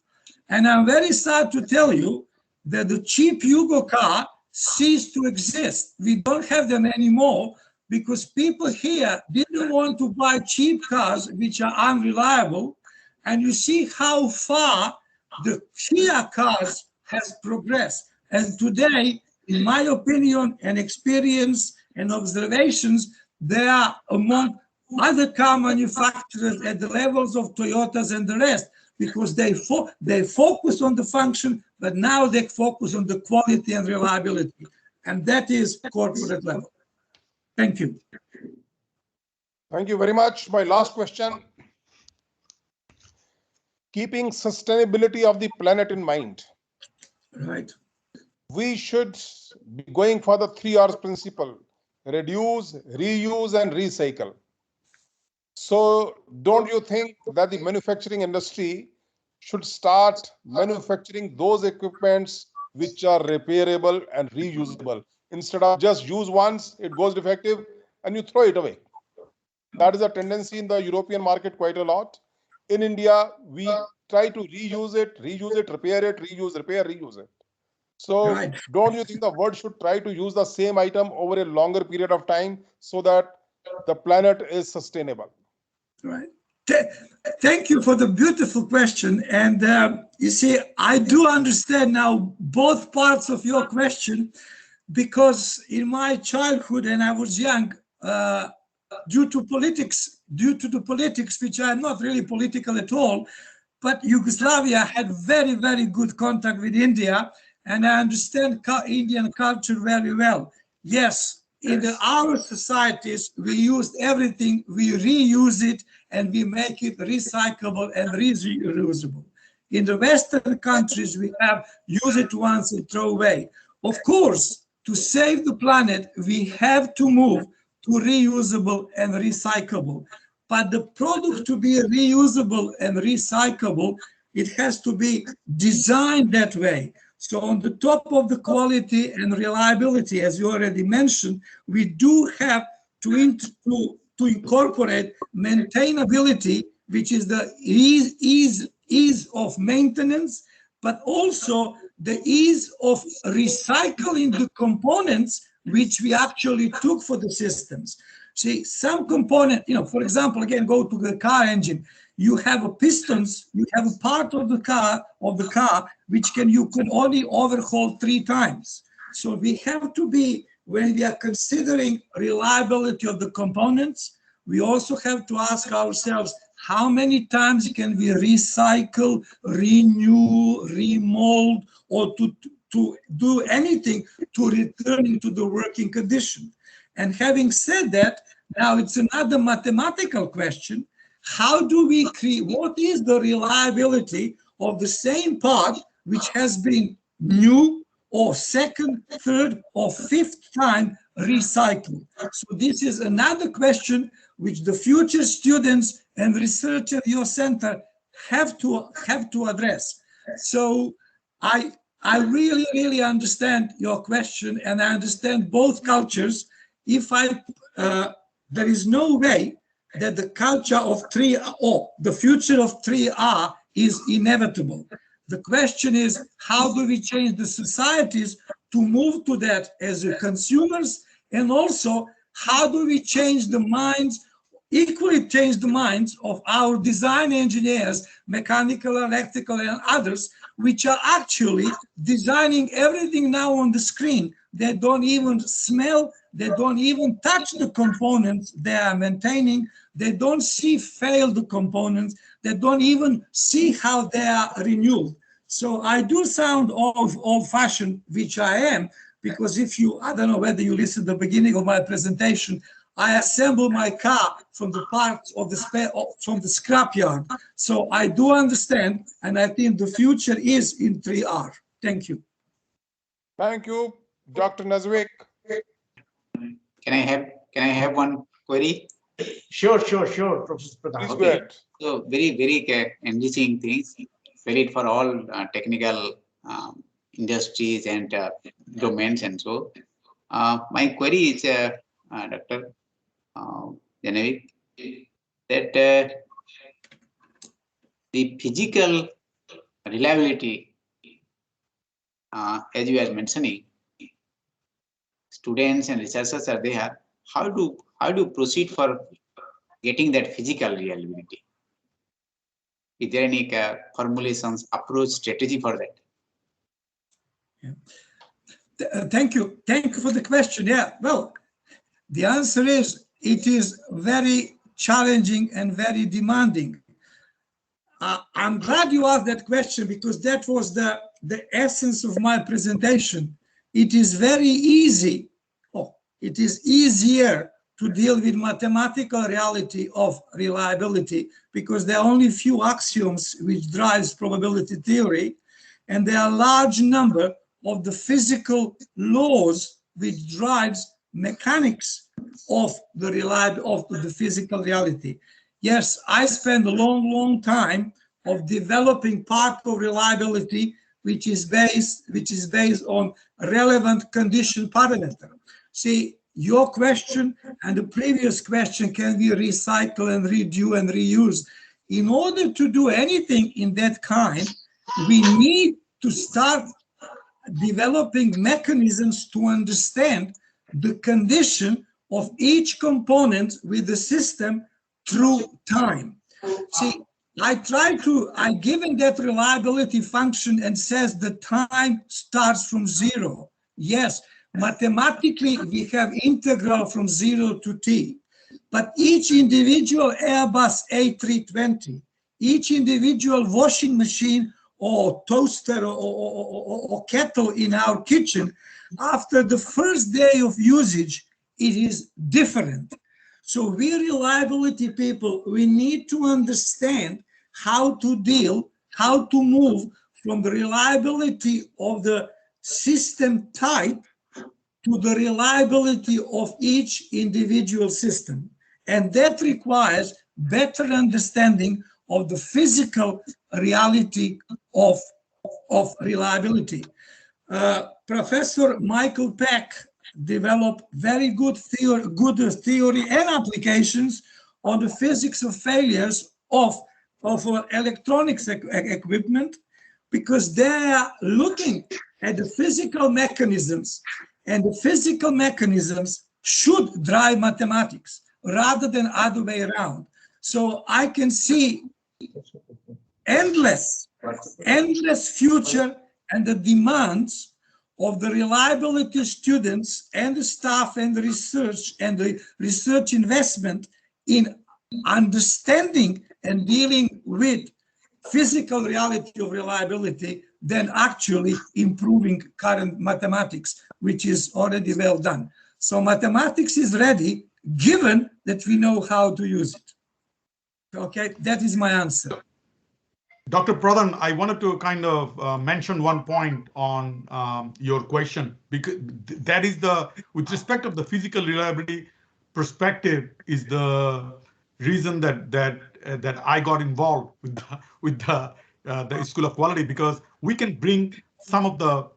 And I'm very sad to tell you that the cheap Yugo car ceased to exist. We don't have them anymore because people here didn't want to buy cheap cars which are unreliable. And you see how far the Kia cars has progressed. And today, in my opinion and experience and observations, they are among other car manufacturers at the levels of Toyotas and the rest, because they focus on the function, but now they focus on the quality and reliability. And that is corporate level. Thank you. Thank you very much. My last question. Keeping sustainability of the planet in mind, Right. we should be going for the 3 R's principle: reduce, reuse, and recycle. So don't you think that the manufacturing industry should start manufacturing those equipments which are repairable and reusable, instead of just use once, it goes defective, and you throw it away? That is a tendency in the European market quite a lot. In India, we try to reuse it, repair it, reuse, repair, reuse it. So Right. don't you think the world should try to use the same item over a longer period of time so that the planet is sustainable? Right. Thank you for the beautiful question. And you see, I do understand now both parts of your question, because in my childhood and I was young, due to the politics, which are not really political at all, but Yugoslavia had very, very good contact with India, and I understand Indian culture very well. Yes, in our societies, we used everything, we reuse it, and we make it recyclable and reusable. In the Western countries, we have use it once and throw away. Of course, to save the planet, we have to move to reusable and recyclable. But the product to be reusable and recyclable, it has to be designed that way. So on the top of the quality and reliability, as you already mentioned, we do have to incorporate maintainability, which is the ease of maintenance, but also the ease of recycling the components which we actually took for the systems. See, some component, for example, again, go to the car engine. You have a pistons, you have a part of the car which you can only overhaul 3 times. So we have to be, when we are considering reliability of the components, we also have to ask ourselves, how many times can we recycle, renew, remold, or to do anything to return into the working condition? And having said that, now it's another mathematical question. How do we create, what is the reliability of the same part which has been new or second, third, or fifth time recycled? So this is another question which the future students and researchers at your center have to address. So I really, really understand your question, and I understand both cultures. There is no way that the culture of 3R or the future of 3R is inevitable. The question is, how do we change the societies to move to that as consumers? And also, how do we change the minds, equally change the minds of our design engineers, mechanical, electrical, and others, which are actually designing everything now on the screen. They don't even smell, they don't even touch the components they are maintaining. They don't see failed components. They don't even see how they are renewed. So I do sound old-fashioned, which I am, because I don't know whether you listened to the beginning of my presentation, I assemble my car from the parts of from the scrapyard. So I do understand, and I think the future is in 3R. Thank you. Thank you, Dr. Knezevic. Can I have one query? Sure, Professor Pradhan. Please go ahead. So very, very enriching things, valid for all technical industries and domains and so. My query is, Dr. Knezevic, that the physical reliability, as you are mentioning, students and researchers are there. How do you proceed for getting that physical reliability? Is there any formulations, approach, strategy for that? Yeah. Thank you for the question. Yeah, well, the answer is, it is very challenging and very demanding. I'm glad you asked that question because that was the essence of my presentation. It is very easy, it is easier to deal with mathematical reality of reliability because there are only few axioms which drives probability theory, and there are a large number of the physical laws which drives mechanics of the physical reality. Yes, I spent a long time of developing part of reliability which is based on relevant condition parameter. See, your question and the previous question can be recycled and redo and reused. In order to do anything in that kind, we need to start developing mechanisms to understand the condition of each component with the system through time. See, I given that reliability function and says the time starts from 0. Yes, mathematically we have integral from 0 to t, but each individual Airbus A320, each individual washing machine or toaster or kettle in our kitchen, after the first day of usage, it is different. So we reliability people, we need to understand how to deal, how to move from the reliability of the system type to the reliability of each individual system. And that requires better understanding of the physical reality of reliability. Professor Michael Peck developed very good theory and applications on the physics of failures of electronics equipment, because they are looking at the physical mechanisms, and the physical mechanisms should drive mathematics rather than other way around. So I can see endless future and the demands of the reliability students and the staff and the research investment in understanding and dealing with physical reality of reliability than actually improving current mathematics, which is already well done. So mathematics is ready, given that we know how to use it. Okay, that is my answer. Dr. Pradhan, I wanted to kind of mention one point on your question, because that is with respect of the physical reliability perspective is the reason that I got involved with the School of Quality, because we can bring some of the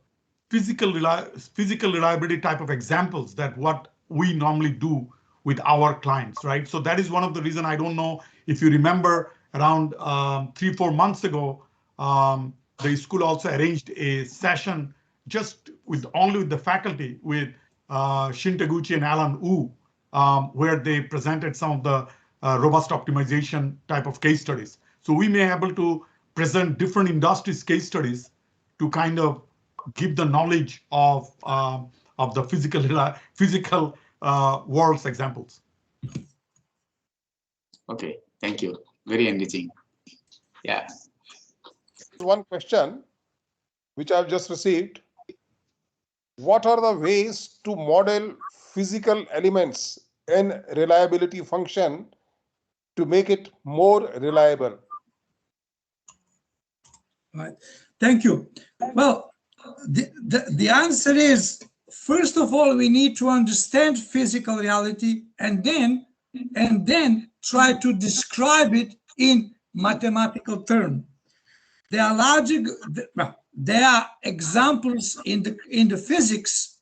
physical reliability type of examples that what we normally do with our clients, right? So that is one of the reasons. I don't know if you remember, around 3-4 months ago, the school also arranged a session just only with the faculty, with Shin Taguchi and Alan Wu, where they presented some of the robust optimization type of case studies. So we may be able to present different industries case studies to kind of give the knowledge of the physical world's examples. Okay, thank you. Very enriching. Yeah. One question which I've just received. What are the ways to model physical elements in reliability function to make it more reliable? Right. Thank you. Well, the answer is, first of all, we need to understand physical reality and then try to describe it in mathematical terms. There are examples in the physics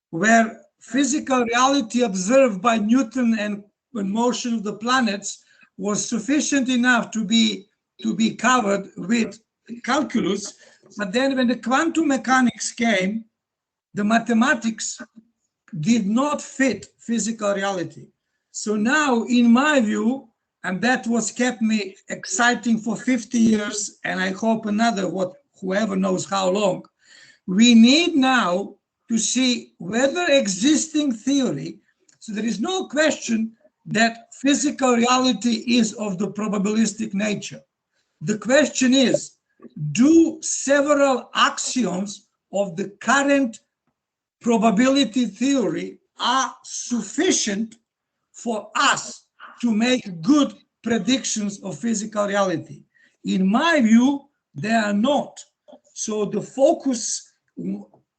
where physical reality observed by Newton and motion of the planets was sufficient enough to be covered with calculus, but then when the quantum mechanics came, the mathematics did not fit physical reality. So now, in my view, and that was kept me exciting for 50 years, and I hope another, whoever knows how long, we need now to see whether existing theory, so there is no question that physical reality is of the probabilistic nature. The question is, do several axioms of the current probability theory are sufficient for us to make good predictions of physical reality? In my view, they are not. So the focus,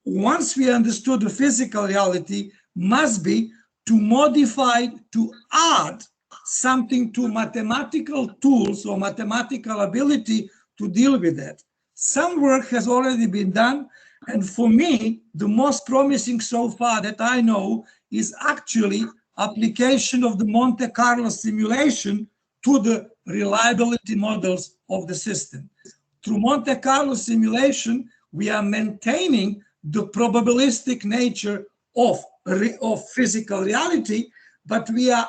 once we understood the physical reality, must be to modify, to add something to mathematical tools or mathematical ability to deal with that. Some work has already been done, and for me, the most promising so far that I know is actually application of the Monte Carlo simulation to the reliability models of the system. Through Monte Carlo simulation, we are maintaining the probabilistic nature of physical reality, but we are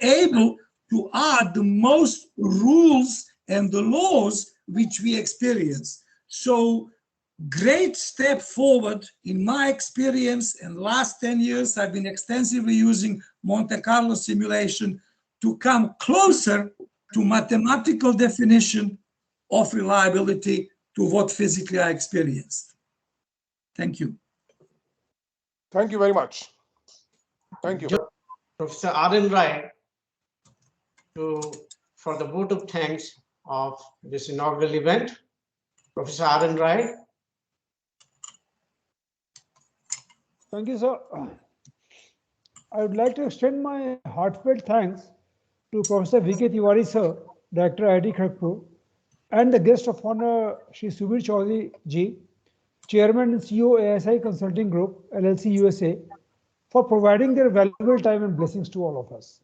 able to add the most rules and the laws which we experience. So great step forward in my experience. In the last 10 years, I've been extensively using Monte Carlo simulation to come closer to mathematical definition of reliability to what physically I experienced. Thank you. Thank you very much. Thank you. Professor Arden Rai for the vote of thanks of this inaugural event. Professor Arden Rai. Thank you, sir. I would like to extend my heartfelt thanks to Professor V.K. Tiwari, sir, Director IIT Kharagpur, and the guest of honor, Sri Subir Chowdhury Ji, Chairman and CEO ASI Consulting Group, LLC USA, for providing their valuable time and blessings to all of us.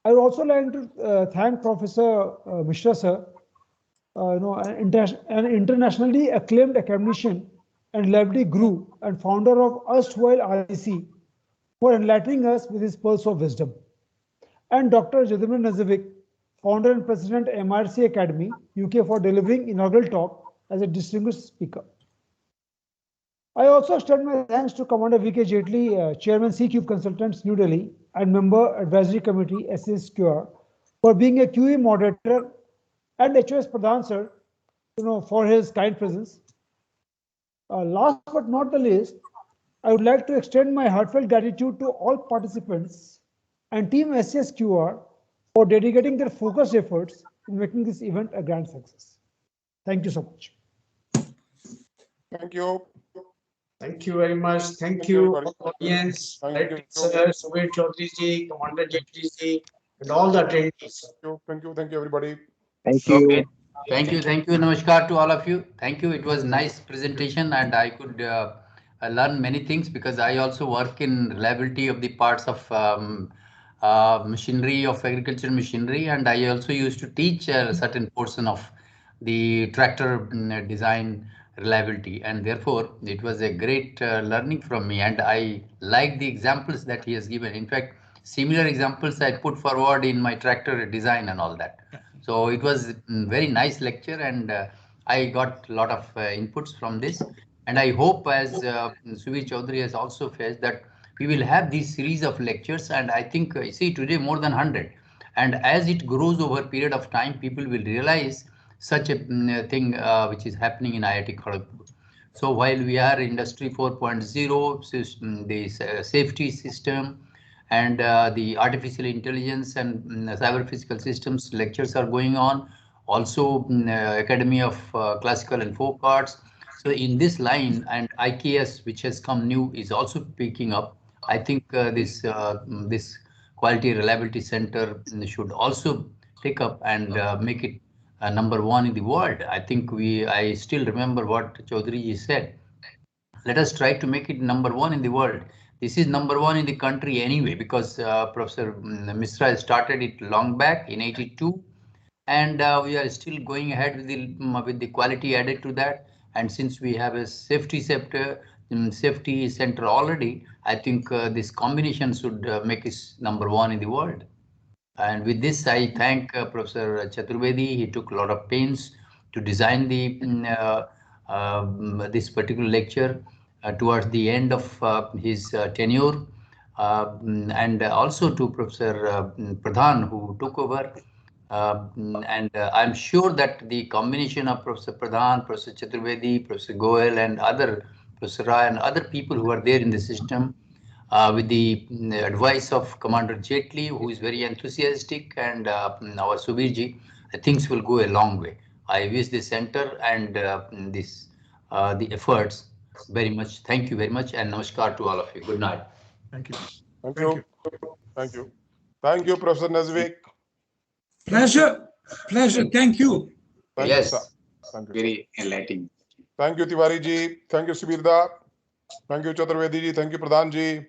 I would also like to thank Professor Mishra, sir, an internationally acclaimed academician and lively guru and founder of erstwhile RIC, for enlightening us with his pearls of wisdom, and Dr. Jezdimir Knezevic, founder and president MRC Academy, UK, for delivering inaugural talk as a distinguished speaker. I also extend my thanks to Commander V.K. Jetli, Chairman C-Cube Consultants, New Delhi, and Member Advisory Committee, SCSQR, for being a QA moderator, and HOS Pradhan, sir, for his kind presence. Last but not the least, I would like to extend my heartfelt gratitude to all participants and Team SCSQR for dedicating their focused efforts in making this event a grand success. Thank you so much. Thank you. Thank you very much. Thank you, audience, Director Sir, Subir Chowdhury Ji, Commander Jetli Ji, and all the attendees. Thank you, everybody. Thank you. Okay. Thank you. Namaskar to all of you. Thank you. It was nice presentation, and I could learn many things because I also work in reliability of the parts of machinery, of agricultural machinery, and I also used to teach a certain portion of the tractor design reliability, and therefore it was a great learning from me, and I like the examples that he has given. In fact, similar examples I put forward in my tractor design and all that. So it was a very nice lecture, and I got a lot of inputs from this. And I hope, as Subir Chowdhury has also faced, that we will have these series of lectures. And I think, see, today more than 100. And as it grows over a period of time, people will realize such a thing which is happening in IIT Kharagpur. So while we are Industry 4.0, the safety system, and the artificial intelligence and cyber physical systems lectures are going on. Also, Academy of Classical and Folk Arts. So in this line, and IKS, which has come new, is also picking up. I think this Quality Reliability Center should also pick up and make it #1 in the world. I think I still remember what Chowdhury ji said. Let us try to make it #1 in the world. This is #1 in the country anyway, because Professor Misra started it long back in '82, and we are still going ahead with the quality added to that. And since we have a safety center already, I think this combination should make us #1 in the world. And with this, I thank Professor Chaturvedi. He took a lot of pains to design this particular lecture towards the end of his tenure. and also to Professor Pradhan, who took over. I'm sure that the combination of Professor Pradhan, Professor Chaturvedi, Professor Goel, and other Professor Rai and other people who are there in the system, with the advice of Commander Jetli, who is very enthusiastic, and our Subirji, things will go a long way. I wish the center and the efforts very much. Thank you very much, and namaskar to all of you. Good night. Thank you. Thank you. Thank you. Thank you, Professor Knezevic. Pleasure. Pleasure. Thank you. Thank you, sir. Thank you. Very enlightening. Thank you, Tiwari ji. Thank you, Subirda. Thank you, Chaturvedi ji. Thank you, Pradhan ji.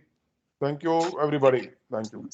Thank you, everybody. Thank you.